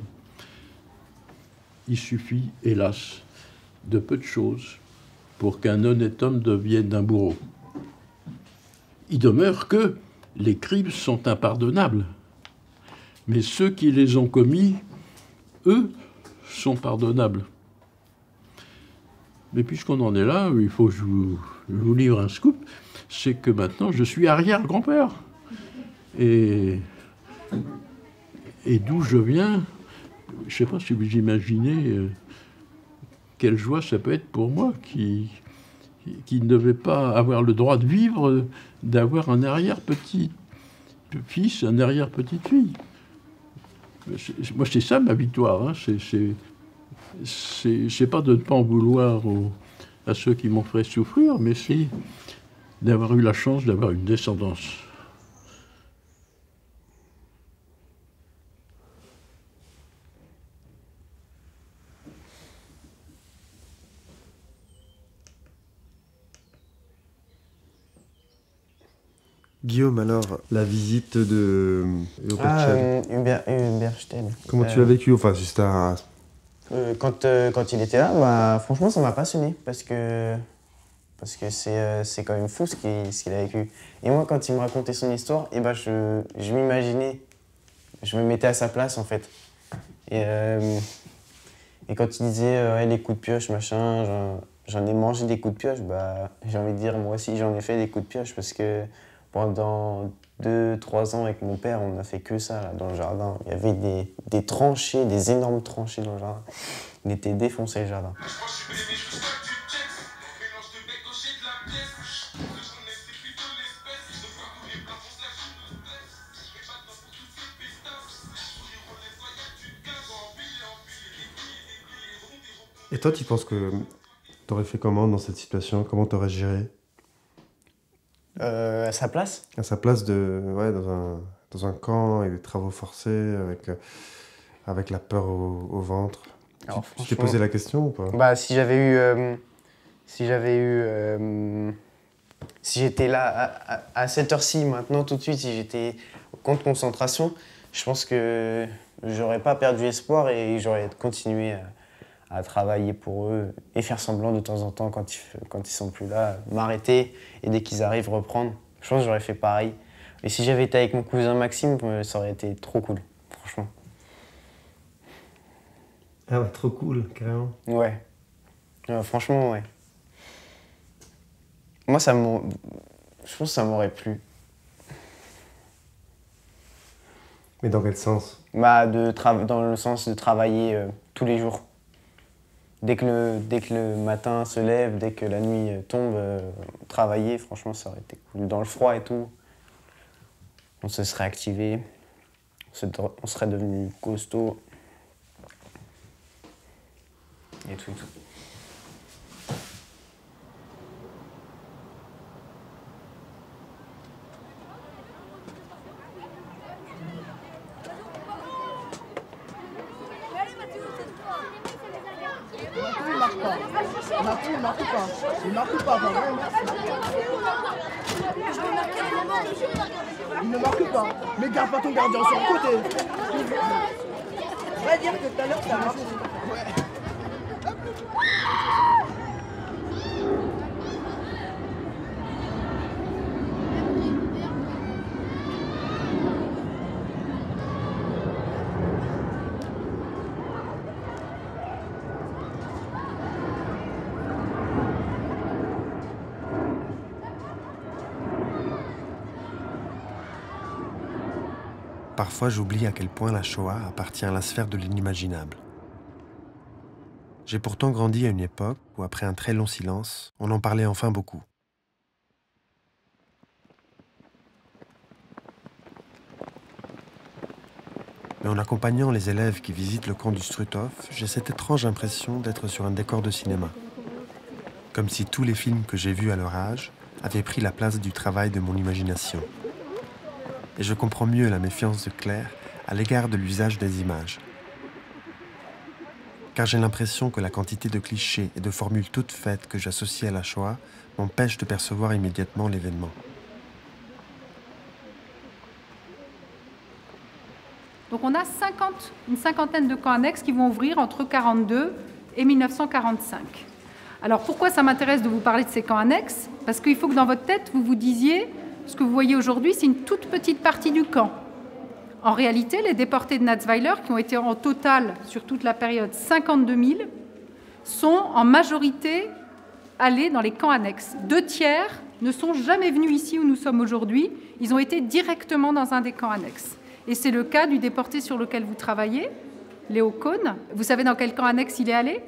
Speaker 4: Il suffit, hélas, de peu de choses pour qu'un honnête homme devienne un bourreau. Il demeure que les crimes sont impardonnables, mais ceux qui les ont commis, eux, sont pardonnables. Mais puisqu'on en est là, il faut que je vous livre un scoop, c'est que maintenant je suis arrière-grand-père. Et d'où je viens, je ne sais pas si vous imaginez quelle joie ça peut être pour moi qui ne devait pas avoir le droit de vivre, d'avoir un arrière-petit-fils, un arrière-petite-fille. Moi, c'est ça ma victoire. Hein. C'est pas de ne pas en vouloir à ceux qui m'ont fait souffrir, mais c'est d'avoir eu la chance d'avoir une descendance.
Speaker 2: Guillaume, alors, la visite de
Speaker 21: Huberstein.
Speaker 2: Comment tu l'as vécu? Enfin, c'était
Speaker 21: Quand il était là, bah, franchement, ça m'a passionné parce que c'est quand même fou ce qu'il a vécu. Et moi, quand il me racontait son histoire, et bah, je m'imaginais, je me mettais à sa place en fait. Et quand il disait ouais, les coups de pioche, machin, j'en ai mangé des coups de pioche, bah, j'ai envie de dire moi aussi j'en ai fait des coups de pioche parce que pendant 2-3 ans avec mon père, on n'a fait que ça là, dans le jardin. Il y avait des tranchées, des énormes tranchées dans le jardin. Il était défoncé le jardin.
Speaker 7: Et toi, tu penses que t'aurais fait comment dans cette situation? Comment t'aurais géré?
Speaker 21: À sa place?
Speaker 7: À sa place ouais, dans un camp avec des travaux forcés, avec la peur au ventre. Alors, tu t'es posé la question ou pas?
Speaker 21: Bah, si j'étais là à cette heure-ci, maintenant, tout de suite, si j'étais au camp de concentration, je pense que j'aurais pas perdu espoir et j'aurais continué à travailler pour eux et faire semblant de temps en temps, quand ils sont plus là, m'arrêter et dès qu'ils arrivent, reprendre. Je pense que j'aurais fait pareil. Et si j'avais été avec mon cousin Maxime, ça aurait été trop cool, franchement.
Speaker 7: Ah ouais, trop cool, carrément.
Speaker 21: Ouais. Franchement, ouais. Moi, je pense que ça m'aurait plu.
Speaker 7: Mais dans quel sens?
Speaker 21: Bah, dans le sens de travailler tous les jours. Dès que le matin se lève, dès que la nuit tombe, travailler, franchement, ça aurait été cool. Dans le froid et tout, on se serait activé, on serait devenu costaud. Et tout.
Speaker 24: Il marque pas, il ne marque pas. Mais garde pas ton gardien sur le côté. On va dire que tout à l'heure ça marche.
Speaker 2: Parfois, j'oublie à quel point la Shoah appartient à la sphère de l'inimaginable. J'ai pourtant grandi à une époque où, après un très long silence, on en parlait enfin beaucoup. Mais en accompagnant les élèves qui visitent le camp du Struthof, j'ai cette étrange impression d'être sur un décor de cinéma. Comme si tous les films que j'ai vus à leur âge avaient pris la place du travail de mon imagination. Et je comprends mieux la méfiance de Claire à l'égard de l'usage des images. Car j'ai l'impression que la quantité de clichés et de formules toutes faites que j'associe à la Shoah m'empêche de percevoir immédiatement l'événement.
Speaker 5: Donc on a une cinquantaine de camps annexes qui vont ouvrir entre 1942 et 1945. Alors pourquoi ça m'intéresse de vous parler de ces camps annexes? Parce qu'il faut que dans votre tête, vous vous disiez, ce que vous voyez aujourd'hui, c'est une toute petite partie du camp. En réalité, les déportés de Natzweiler, qui ont été en total, sur toute la période, 52 000, sont en majorité allés dans les camps annexes. 2/3 ne sont jamais venus ici où nous sommes aujourd'hui. Ils ont été directement dans un des camps annexes. Et c'est le cas du déporté sur lequel vous travaillez, Léo Kohn. Vous savez dans quel camp annexe il est allé ?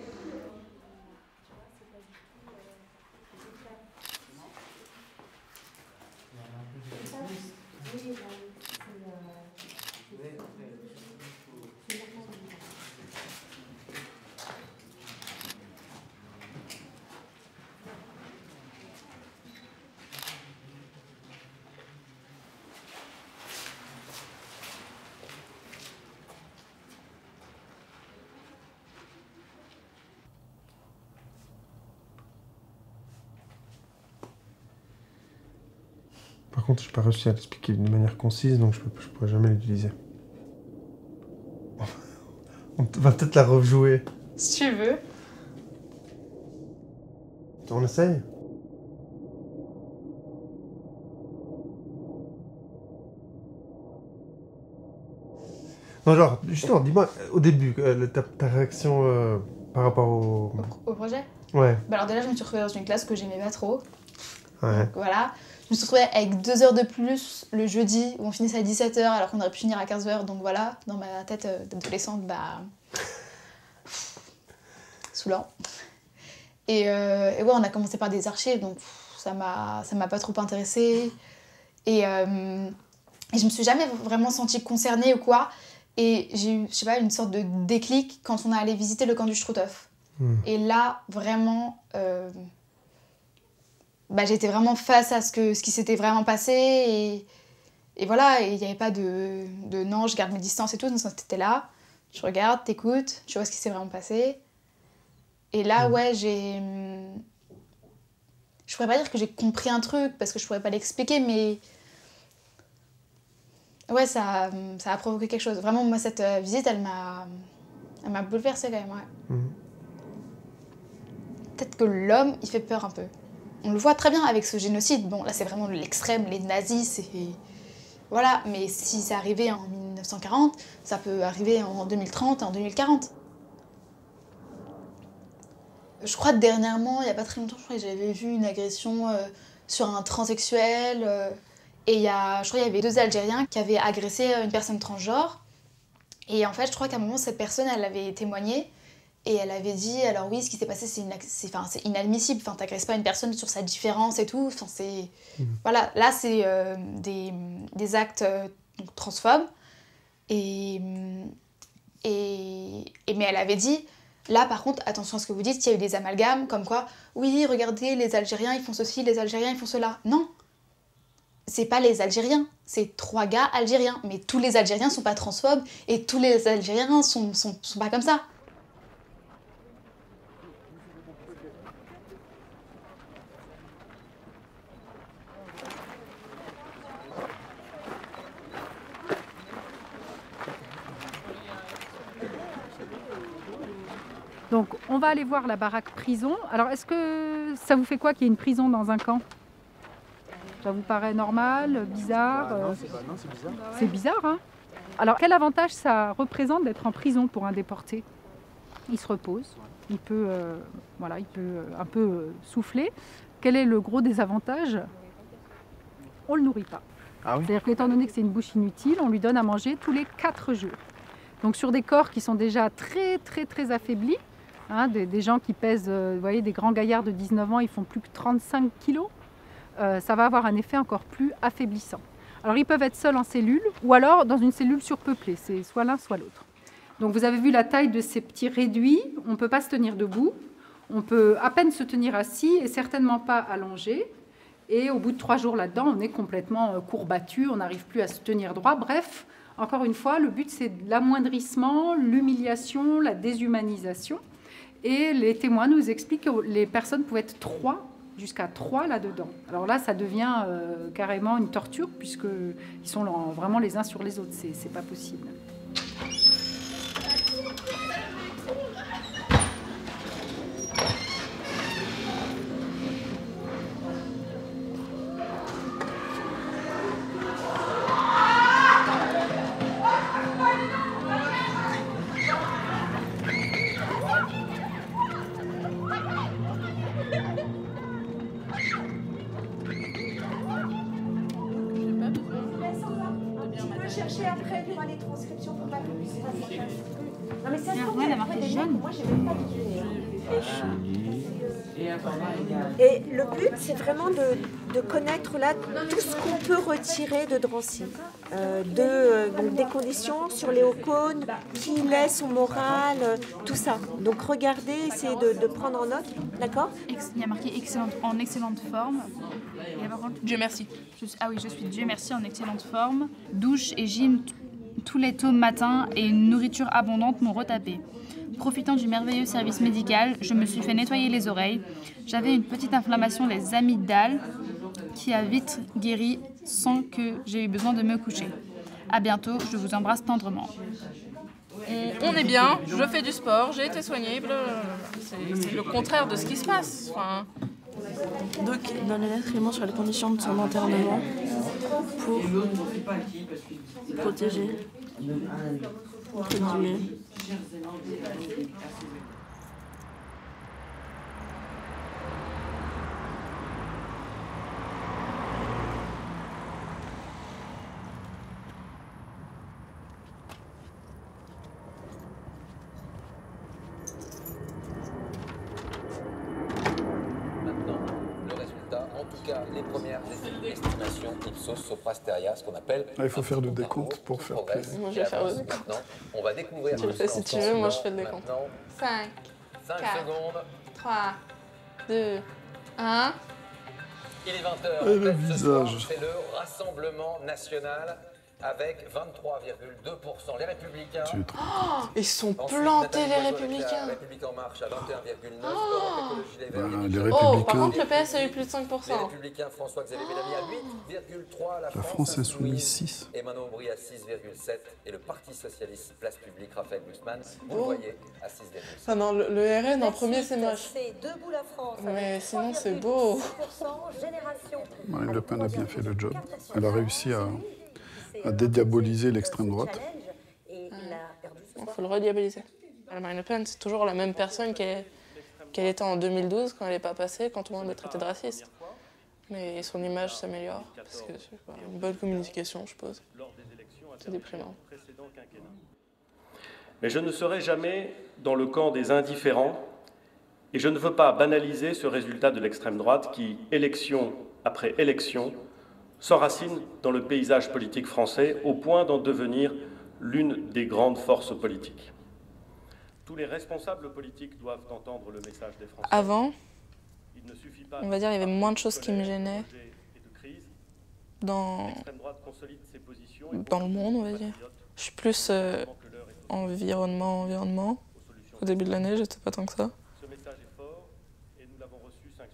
Speaker 7: Par contre, je n'ai pas réussi à l'expliquer d'une manière concise, donc je ne pourrais jamais l'utiliser. On va peut-être la rejouer
Speaker 6: Si tu veux.
Speaker 7: On essaye? Non, genre, justement, dis-moi, au début, ta réaction par rapport
Speaker 6: Au projet?
Speaker 7: Ouais.
Speaker 6: Bah alors déjà, je me suis retrouvée dans une classe que j'aimais pas trop.
Speaker 7: Ouais.
Speaker 6: Donc voilà. Je me suis retrouvée avec 2 heures de plus le jeudi, où on finissait à 17h alors qu'on aurait pu finir à 15h. Donc voilà, dans ma tête d'adolescente, bah... saoulant. Et ouais, on a commencé par des archives, donc ça m'a pas trop intéressée. Et je me suis jamais vraiment sentie concernée ou quoi. Et j'ai eu, je sais pas, une sorte de déclic quand on est allé visiter le camp du Struthof. Et là, vraiment, bah, j'étais vraiment face à ce qui s'était vraiment passé. Et voilà, il n'y avait pas de non, je garde mes distances et tout. Donc, t'étais là, tu regardes, t'écoutes, tu vois ce qui s'est vraiment passé. Et là, ouais, j'ai... Je pourrais pas dire que j'ai compris un truc, parce que je pourrais pas l'expliquer, mais... Ouais, ça a provoqué quelque chose. Vraiment, moi, cette visite, elle m'a bouleversée quand même, ouais. Peut-être que l'homme, il fait peur un peu. On le voit très bien avec ce génocide. Bon, là, c'est vraiment l'extrême, les nazis, c'est... Voilà, mais si c'est arrivé en 1940, ça peut arriver en 2030, en 2040. Je crois que dernièrement, il n'y a pas très longtemps, je crois que j'avais vu une agression sur un transsexuel. Et je crois qu'il y avait 2 Algériens qui avaient agressé une personne transgenre. Et en fait, je crois qu'à un moment, cette personne, elle avait témoigné. Et elle avait dit, alors oui, ce qui s'est passé, c'est inadmissible. Enfin, t'agresses pas une personne sur sa différence et tout. Enfin, c'est... Voilà, là, c'est des actes transphobes. Mais elle avait dit... Là, par contre, attention à ce que vous dites, il y a eu des amalgames, comme quoi, oui, regardez, les Algériens, ils font ceci, les Algériens, ils font cela. Non, c'est pas les Algériens, c'est 3 gars algériens. Mais tous les Algériens sont pas transphobes, et tous les Algériens sont pas comme ça.
Speaker 5: Donc, on va aller voir la baraque prison. Alors, est-ce que ça vous fait quoi qu'il y ait une prison dans un camp? Ça vous paraît normal, bizarre?
Speaker 21: Non, c'est bizarre.
Speaker 5: C'est bizarre, hein? Alors, quel avantage ça représente d'être en prison pour un déporté? Il se repose, il peut, il peut un peu souffler. Quel est le gros désavantage? On ne le nourrit pas.
Speaker 21: Ah oui?
Speaker 5: C'est-à-dire qu'étant donné que c'est une bouche inutile, on lui donne à manger tous les 4 jours. Donc, sur des corps qui sont déjà très, très, très affaiblis, hein, des gens qui pèsent, vous voyez, des grands gaillards de 19 ans, ils font plus que 35 kilos, ça va avoir un effet encore plus affaiblissant. Alors ils peuvent être seuls en cellule ou alors dans une cellule surpeuplée, c'est soit l'un soit l'autre. Donc vous avez vu la taille de ces petits réduits, on ne peut pas se tenir debout, on peut à peine se tenir assis et certainement pas allongé. Et au bout de 3 jours là-dedans, on est complètement courbattu, on n'arrive plus à se tenir droit, bref. Encore une fois, le but c'est l'amoindrissement, l'humiliation, la déshumanisation. Et les témoins nous expliquent que les personnes pouvaient être 3, jusqu'à 3 là-dedans. Alors là, ça devient carrément une torture puisqu'ils sont vraiment les uns sur les autres. C'est pas possible.
Speaker 8: Chercher après pour les transcriptions pour pas que vous puissiez passer. Non mais ça se
Speaker 22: elle a marqué jeune.
Speaker 8: Moi j'ai même pas Et le but c'est vraiment de connaître là tout ce qu'on peut retirer de Drancy. Donc des conditions sur les hauts-cônes, qui il est, son moral, tout ça. Donc regardez, essayez de prendre en note, d'accord?
Speaker 22: Il y a marqué en excellente forme. Et par contre, Dieu merci. Je suis Dieu merci en excellente forme. Douche et gym tous les tôt matin et une nourriture abondante m'ont retapé. Profitant du merveilleux service médical, je me suis fait nettoyer les oreilles. J'avais une petite inflammation des amygdales qui a vite guéri sans que j'ai eu besoin de me coucher. À bientôt, je vous embrasse tendrement.
Speaker 15: on est bien, je fais du sport, j'ai été soignée, c'est le contraire de ce qui se passe. Enfin...
Speaker 9: Donc, dans les lettres, il mentionne sur les conditions de son internement pour protéger, entre guillemets.
Speaker 10: Les premières estimations Ipsos Soprasteria, ce qu'on appelle...
Speaker 17: Ah, il faut faire le décompte pour faire plaisir.
Speaker 15: Moi, je vais faire le décompte.
Speaker 10: Maintenant, on va découvrir...
Speaker 15: Tu le fais si tu veux, moi je fais le décompte. 5,
Speaker 10: 5 secondes.
Speaker 15: 3, 2, 1...
Speaker 10: Il est 20h.
Speaker 17: Et le visage.
Speaker 10: C'est le Rassemblement National avec 23,2%. Les Républicains...
Speaker 15: Ils sont plantés, les Républicains.
Speaker 10: Les Républicains en marche à 21,9%.
Speaker 17: Les Républicains...
Speaker 15: Oh, par contre, le PS a eu plus de 5%.
Speaker 10: Les Républicains, François-Xavier Bellamy à 8,3%.
Speaker 17: La France Insoumise 6.
Speaker 10: Emmanuel Aubry à 6,7%. Et le Parti Socialiste, Place Publique, Raphaël Glucksmann, vous le voyez, à 6,7%.
Speaker 15: Ah non, le RN en premier, c'est moche.
Speaker 1: C'est Debout la France.
Speaker 15: Mais sinon, c'est beau.
Speaker 17: Marine Le Pen a bien fait le job. Elle a réussi à dédiaboliser l'extrême droite.
Speaker 15: Il faut le rediaboliser. Marine Le Pen, c'est toujours la même personne qu'elle était en 2012 quand elle n'est pas passée, quand tout le monde le traitait de raciste. Mais son image s'améliore, parce que c'est une bonne communication, je suppose. C'est déprimant.
Speaker 11: Mais je ne serai jamais dans le camp des indifférents et je ne veux pas banaliser ce résultat de l'extrême droite qui, élection après élection, s'enracine dans le paysage politique français au point d'en devenir l'une des grandes forces politiques. Tous les responsables politiques doivent entendre le message des Français.
Speaker 15: Avant, on va dire, il y avait moins de choses qui me gênaient dans le monde, on va dire. Je suis plus environnement. Au début de l'année, j'étais pas tant que ça.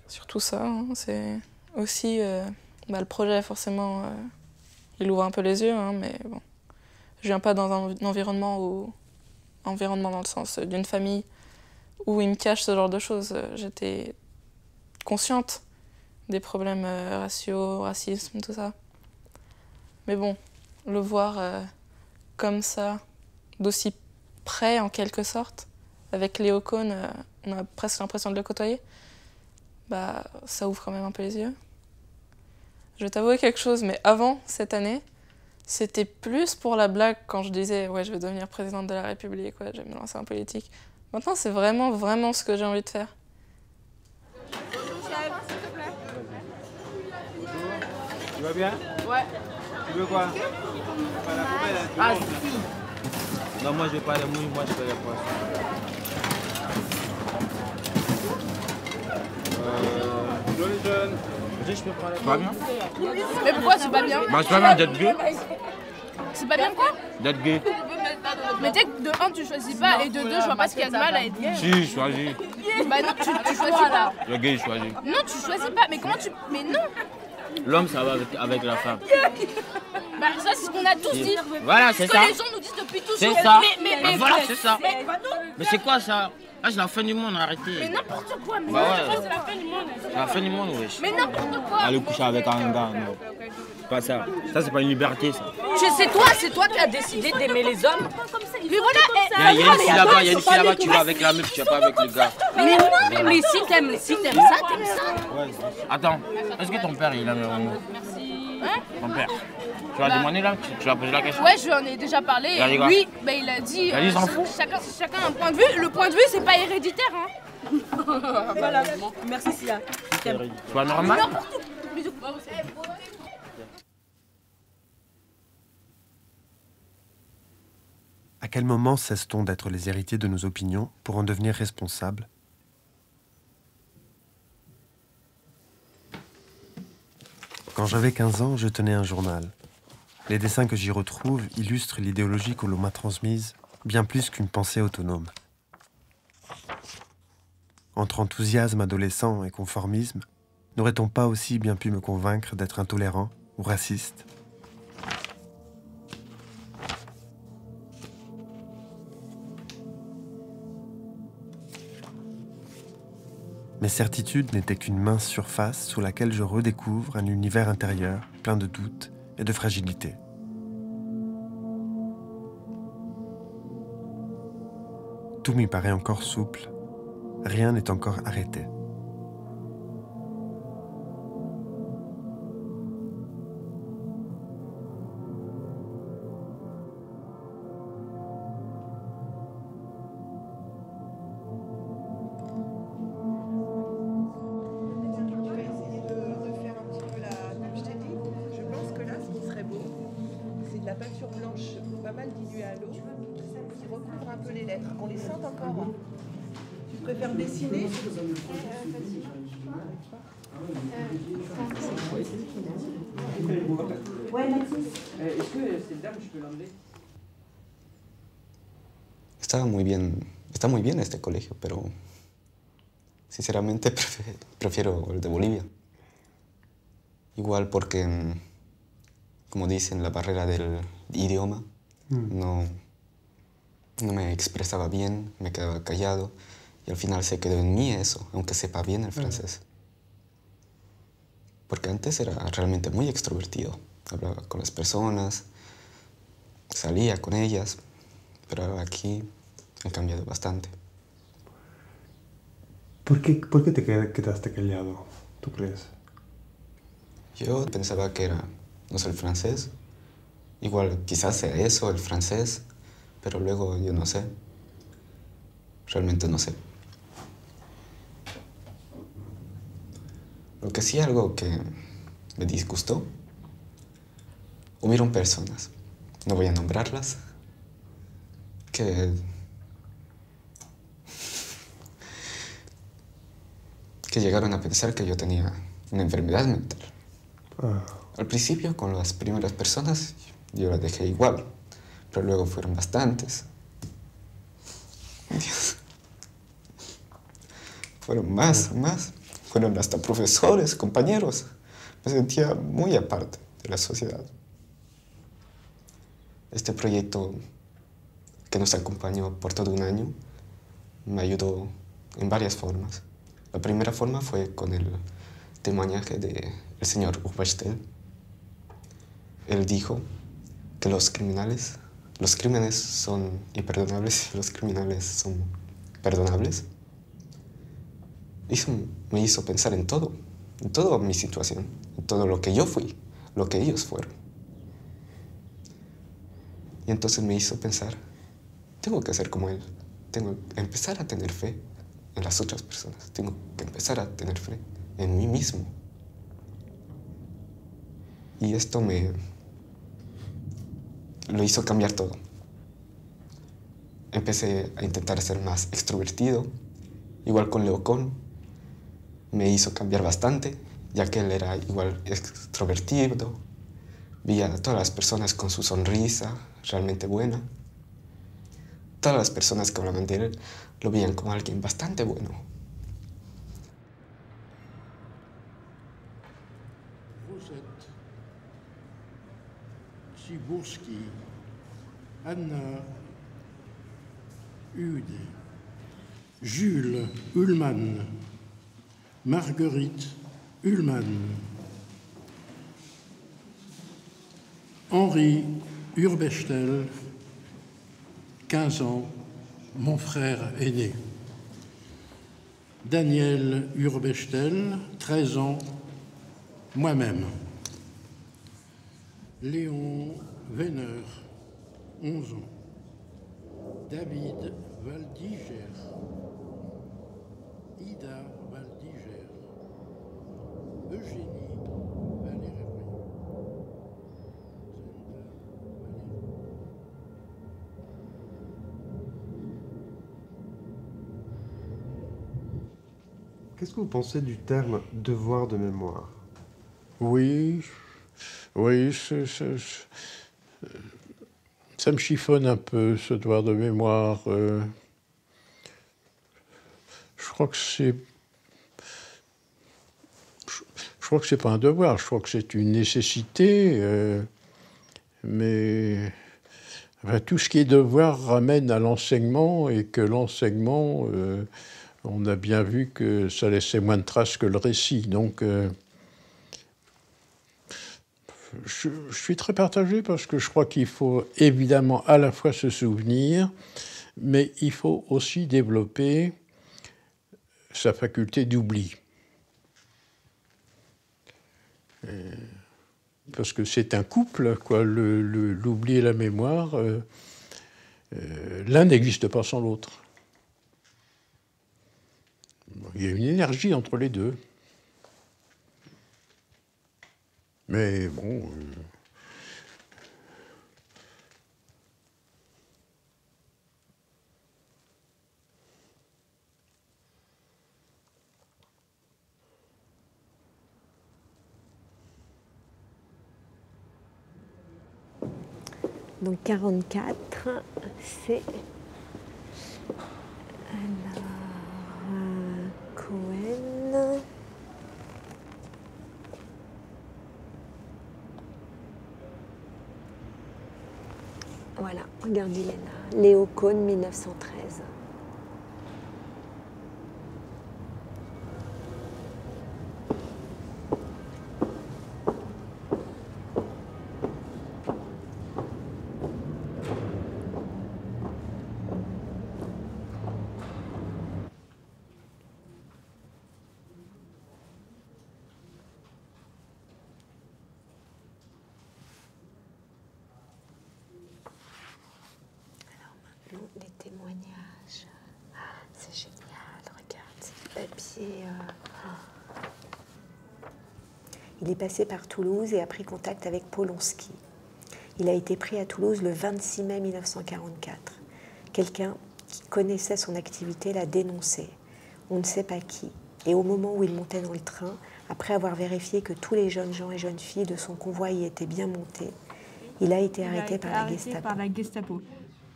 Speaker 15: Surtout ça, hein, c'est aussi... le projet, forcément, il ouvre un peu les yeux, hein, mais bon. Je viens pas dans un environnement dans le sens d'une famille où il me cache ce genre de choses. J'étais consciente des problèmes raciaux, racisme, tout ça. Mais bon, le voir comme ça, d'aussi près en quelque sorte, avec Léo Cohn, on a presque l'impression de le côtoyer, bah, ça ouvre quand même un peu les yeux. Je vais t'avouer quelque chose, mais avant cette année, c'était plus pour la blague quand je disais « ouais, je vais devenir présidente de la République, ouais, je vais me lancer en politique ». Maintenant, c'est vraiment ce que j'ai envie de faire.
Speaker 12: Tu vas bien?
Speaker 22: Ouais.
Speaker 12: Tu veux quoi?
Speaker 22: Ah,
Speaker 23: si. Non, moi je vais pas les mouilles, moi je fais les poissons.
Speaker 12: Jeune.
Speaker 23: Je peux prendre les
Speaker 12: Tu vas bien?
Speaker 22: Mais pourquoi c'est pas bien?
Speaker 12: Bah c'est pas bien d'être gay.
Speaker 22: C'est pas bien quoi?
Speaker 12: D'être gay.
Speaker 22: Mais dès que de 1 tu choisis pas et de 2 je vois pas ce qu'il y a de mal à être gay.
Speaker 12: Si, je choisis.
Speaker 22: Bah non, tu choisis pas.
Speaker 12: Le gay, il choisit.
Speaker 22: Non, tu choisis pas. Mais comment tu... Mais non.
Speaker 23: L'homme, ça va avec la femme.
Speaker 22: Bah ça c'est ce qu'on a tous dit.
Speaker 23: Voilà, c'est ça.
Speaker 22: Ce que les gens nous disent depuis toujours.
Speaker 23: C'est ça.
Speaker 22: Mais
Speaker 23: voilà, c'est ça.
Speaker 22: Mais
Speaker 23: c'est quoi ça? Ah, c'est la fin du monde, arrêtez.
Speaker 22: Mais n'importe quoi. Mais
Speaker 23: bah
Speaker 22: ouais. C'est la fin du monde.
Speaker 23: C'est la fin du monde, wesh.
Speaker 22: Mais n'importe quoi.
Speaker 23: Aller coucher avec un gars, non. Pas ça. Ça, c'est pas une liberté, ça.
Speaker 22: C'est toi qui as décidé d'aimer les hommes. Mais voilà.
Speaker 23: Il y a une fille là-bas, tu vas avec la meuf, tu vas pas avec le gars.
Speaker 22: Mais si t'aimes ça, t'aimes ça.
Speaker 23: Ouais. Attends, est-ce que ton père, il a un mot?
Speaker 22: Hein?
Speaker 23: Ton père. Tu vas demander là? Tu vas poser la question?
Speaker 22: Ouais, je lui en ai déjà parlé. Oui, bah, il a dit chacun a un point de vue. Le point de vue, c'est pas héréditaire. Hein.
Speaker 24: Voilà. Merci Sia.
Speaker 23: Tu vois normal?
Speaker 2: À quel moment cesse-t-on d'être les héritiers de nos opinions pour en devenir responsables? Quand j'avais 15 ans, je tenais un journal. Les dessins que j'y retrouve illustrent l'idéologie que l'on m'a transmise, bien plus qu'une pensée autonome. Entre enthousiasme adolescent et conformisme, n'aurait-on pas aussi bien pu me convaincre d'être intolérant ou raciste? Mes certitudes n'étaient qu'une mince surface sous laquelle je redécouvre un univers intérieur plein de doutes et de fragilité. Tout m'y paraît encore souple, rien n'est encore arrêté.
Speaker 16: Está muy bien este colegio, pero sinceramente prefiero el de Bolivia. Igual porque, como dicen, la barrera del idioma no me expresaba bien, me quedaba callado y al final se quedó en mí eso, aunque sepa bien el francés. Porque antes era realmente muy extrovertido, hablaba con las personas, salía con ellas, pero ahora aquí he cambiado bastante.
Speaker 7: ¿Por qué te quedaste callado, tú crees?
Speaker 16: Yo pensaba que era, no sé, el francés. Igual quizás sea eso, el francés, pero luego yo no sé. Realmente no sé. Lo que sí, algo que me disgustó, hubieron personas, no voy a nombrarlas, que llegaron a pensar que yo tenía una enfermedad mental. Al principio, con las primeras personas, yo la dejé igual, pero luego fueron bastantes. Dios. Fueron más. Fueron hasta profesores, compañeros. Me sentía muy aparte de la sociedad. Este proyecto que nos acompañó por todo un año me ayudó en varias formas. La primera forma fue con el testimonio del señor Urbechtel. Él dijo que los crímenes son imperdonables y los criminales son perdonables. Eso me hizo pensar en toda mi situación, en todo lo que yo fui, lo que ellos fueron. Y entonces me hizo pensar, tengo que ser como él, tengo que empezar a tener fe en las otras personas, tengo que empezar a tener fe en mí mismo. Y esto lo hizo cambiar todo. Empecé a intentar ser más extrovertido, igual con Leocón. Me hizo cambiar bastante, ya que él era igual extrovertido. Veía a todas las personas con su sonrisa realmente buena. Todas las personas que hablaban de él lo veían como alguien bastante bueno.
Speaker 4: Rosette, Siburski, Anna, Ude, Jules Ullmann, Marguerite Ullmann, Henri Urbechtel, 15 ans, mon frère aîné. Daniel Urbechtel, 13 ans, moi-même. Léon Veneur, 11 ans. David Valdiger, Ida Valdiger, Eugénie Valérie.
Speaker 7: Qu'est-ce que vous pensez du terme « devoir de mémoire » ?
Speaker 4: Oui, ça me chiffonne un peu, ce devoir de mémoire. Je crois que c'est pas un devoir, je crois que c'est une nécessité, mais enfin, tout ce qui est devoir ramène à l'enseignement et que l'enseignement on a bien vu que ça laissait moins de traces que le récit. Donc, je suis très partagé parce que je crois qu'il faut évidemment à la fois se souvenir, mais il faut aussi développer sa faculté d'oubli. Parce que c'est un couple, quoi, l'oubli et la mémoire, l'un n'existe pas sans l'autre. Il y a une énergie entre les deux. Mais bon...
Speaker 8: Donc 44, c'est Cohen. Voilà, regardez là. Léo Cohen, 1913. Les témoignages. C'est génial, regarde, c'est du papier. Il est passé par Toulouse et a pris contact avec Polonsky. Il a été pris à Toulouse le 26 mai 1944. Quelqu'un qui connaissait son activité l'a dénoncé. On ne sait pas qui. Et au moment où il montait dans le train, après avoir vérifié que tous les jeunes gens et jeunes filles de son convoi y étaient bien montés, il a été arrêté par la Gestapo.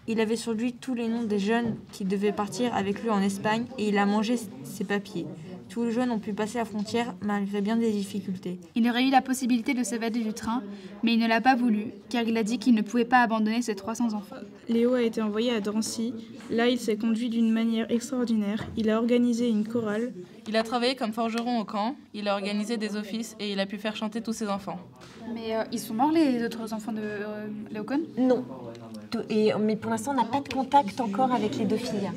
Speaker 9: Il avait sur lui tous les noms des jeunes qui devaient partir avec lui en Espagne et il a mangé ses papiers. Tous les jeunes ont pu passer la frontière malgré bien des difficultés.
Speaker 13: Il aurait eu la possibilité de s'évader du train, mais il ne l'a pas voulu, car il a dit qu'il ne pouvait pas abandonner ses 300 enfants.
Speaker 18: Léo a été envoyé à Drancy. Là, il s'est conduit d'une manière extraordinaire. Il a organisé une chorale.
Speaker 15: Il a travaillé comme forgeron au camp, il a organisé des offices et il a pu faire chanter tous ses enfants.
Speaker 13: Mais ils sont morts, les autres enfants de Léo Cohen ?
Speaker 8: Non. Mais pour l'instant, on n'a pas de contact encore avec les deux filles.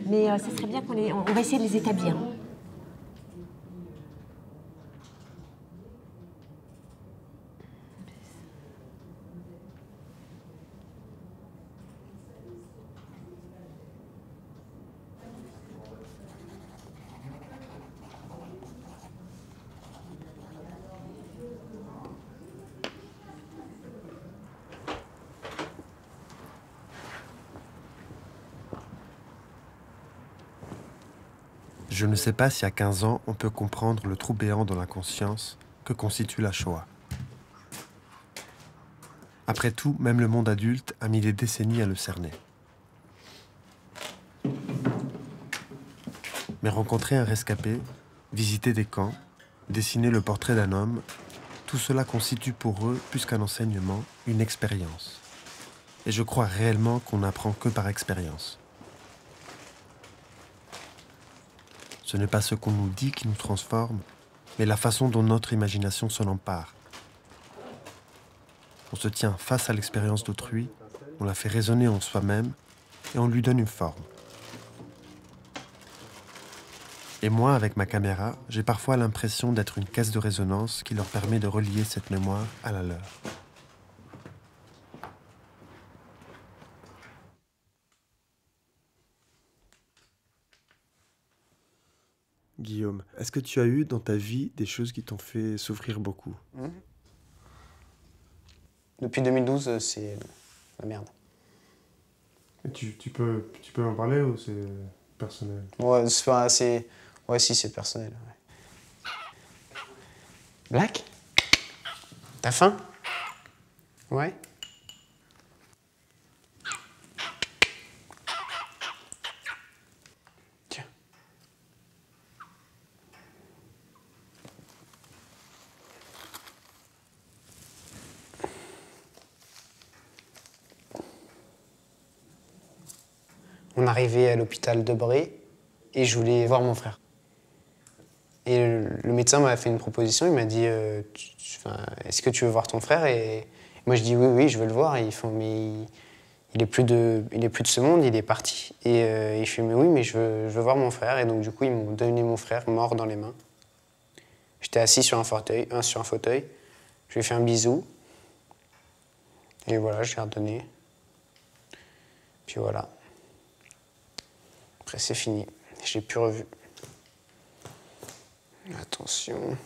Speaker 8: Mais ça serait bien on va essayer de les établir.
Speaker 2: Je ne sais pas si à 15 ans, on peut comprendre le trou béant dans la conscience que constitue la Shoah. Après tout, même le monde adulte a mis des décennies à le cerner. Mais rencontrer un rescapé, visiter des camps, dessiner le portrait d'un homme, tout cela constitue pour eux, plus qu'un enseignement, une expérience. Et je crois réellement qu'on n'apprend que par expérience. Ce n'est pas ce qu'on nous dit qui nous transforme, mais la façon dont notre imagination s'en empare. On se tient face à l'expérience d'autrui, on la fait résonner en soi-même et on lui donne une forme. Et moi, avec ma caméra, j'ai parfois l'impression d'être une caisse de résonance qui leur permet de relier cette mémoire à la leur.
Speaker 7: Guillaume, est-ce que tu as eu dans ta vie des choses qui t'ont fait souffrir beaucoup ?
Speaker 21: Depuis 2012, c'est la merde.
Speaker 7: Et tu peux en parler ou c'est personnel ?
Speaker 21: Ouais, si, c'est personnel. Ouais. Black ? T'as faim ? Ouais. Tiens. On arrivait à l'hôpital de Bray. et je voulais voir mon frère. Et le médecin m'a fait une proposition, il m'a dit est-ce que tu veux voir ton frère? Et moi je dis oui, je veux le voir. Et ils font mais il est plus de ce monde, il est parti. Et je fais mais oui, mais je veux voir mon frère. Et donc du coup ils m'ont donné mon frère mort dans les mains. J'étais assis sur un fauteuil, je lui ai fait un bisou. Et voilà, je l'ai redonné. Puis voilà. Après c'est fini, je l'ai plus revu. Attention.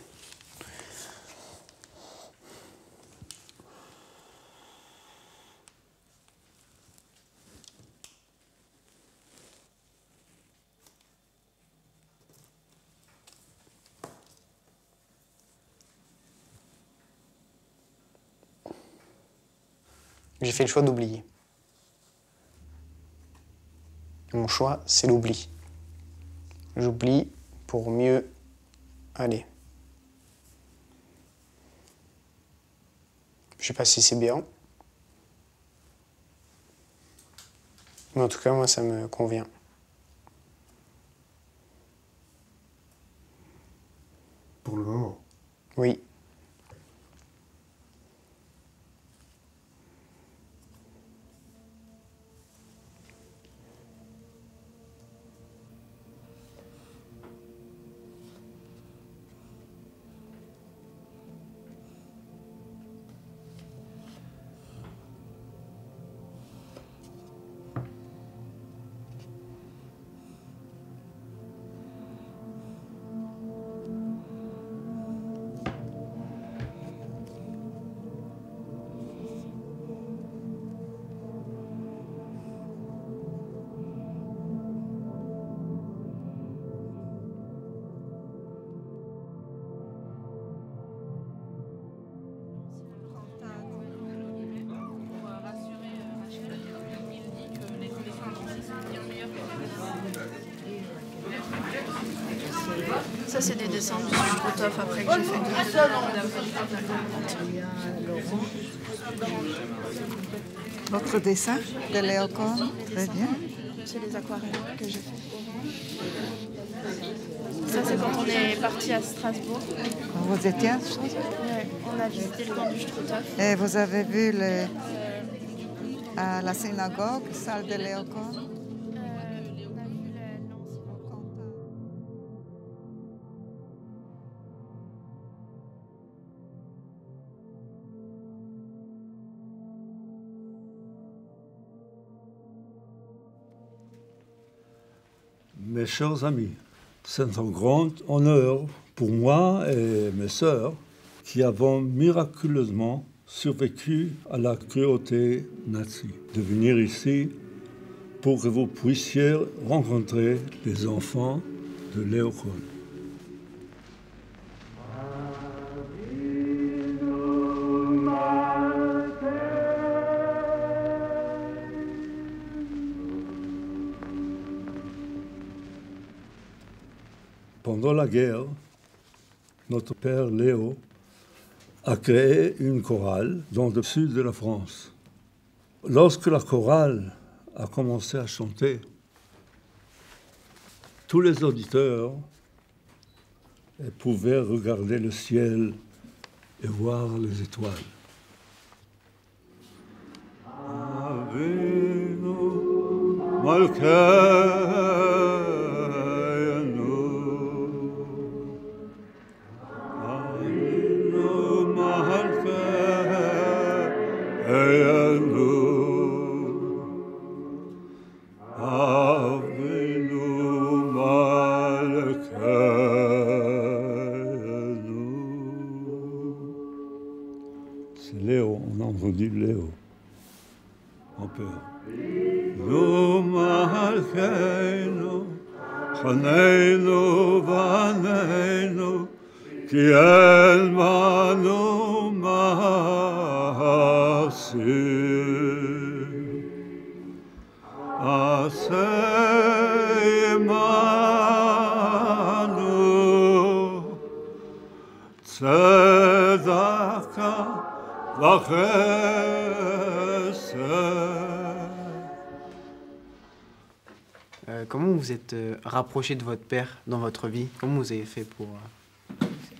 Speaker 21: J'ai fait le choix d'oublier. Mon choix, c'est l'oubli. J'oublie pour mieux aller. Je sais pas si c'est bien. Mais en tout cas, moi, ça me convient.
Speaker 7: Pour le moment.
Speaker 21: Oui.
Speaker 18: Ça, c'est des dessins du Strotov après que j'ai fait.
Speaker 3: Votre dessin de Léopold, très bien.
Speaker 18: C'est les aquarelles que j'ai fait. Ça, c'est quand on est parti à Strasbourg.
Speaker 3: Vous étiez à Strasbourg?
Speaker 18: Oui, on a visité le camp du Strotov.
Speaker 3: Et vous avez vu la synagogue, salle de Léopold?
Speaker 14: Mes chers amis, c'est un grand honneur pour moi et mes sœurs qui avons miraculeusement survécu à la cruauté nazie de venir ici pour que vous puissiez rencontrer les enfants de Léopold. Pendant la guerre, notre père Léo a créé une chorale dans le sud de la France. Lorsque la chorale a commencé à chanter, tous les auditeurs pouvaient regarder le ciel et voir les étoiles. Avinu Malkeinu C'est Léo, on a entendu Léo, en peur. Nous malkeinu, chaneinu vaneinu, ki el manu masir. Asei manu, tzedaka vachesed.
Speaker 21: Comment vous êtes rapproché de votre père dans votre vie? Comment vous avez fait pour...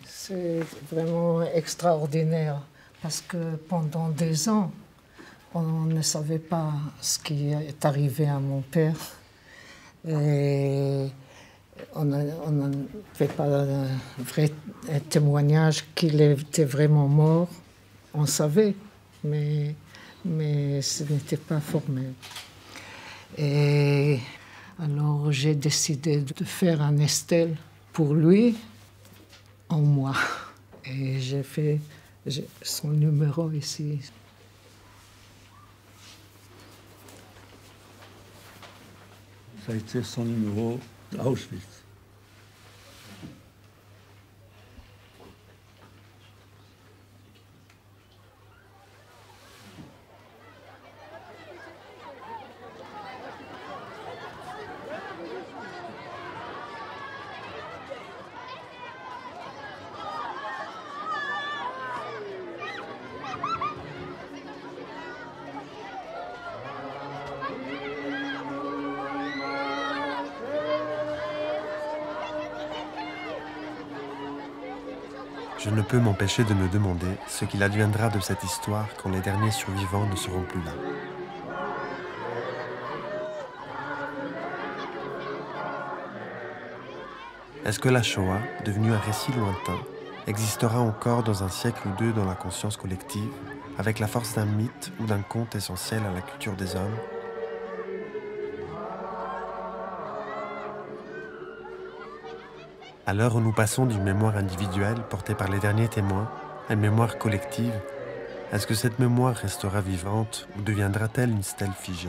Speaker 5: C'est vraiment extraordinaire parce que pendant des ans, on ne savait pas ce qui est arrivé à mon père. Et on n'avait pas un vrai témoignage qu'il était vraiment mort. On savait, mais ce n'était pas formel. Et alors j'ai décidé de faire un Estelle pour lui, en moi. Et j'ai fait son numéro ici.
Speaker 14: Ça a été son numéro d'Auschwitz.
Speaker 2: Je ne peux m'empêcher de me demander ce qu'il adviendra de cette histoire quand les derniers survivants ne seront plus là. Est-ce que la Shoah, devenue un récit lointain, existera encore dans un siècle ou deux dans la conscience collective, avec la force d'un mythe ou d'un conte essentiel à la culture des hommes ? À l'heure où nous passons d'une mémoire individuelle portée par les derniers témoins à une mémoire collective, est-ce que cette mémoire restera vivante ou deviendra-t-elle une stèle figée ?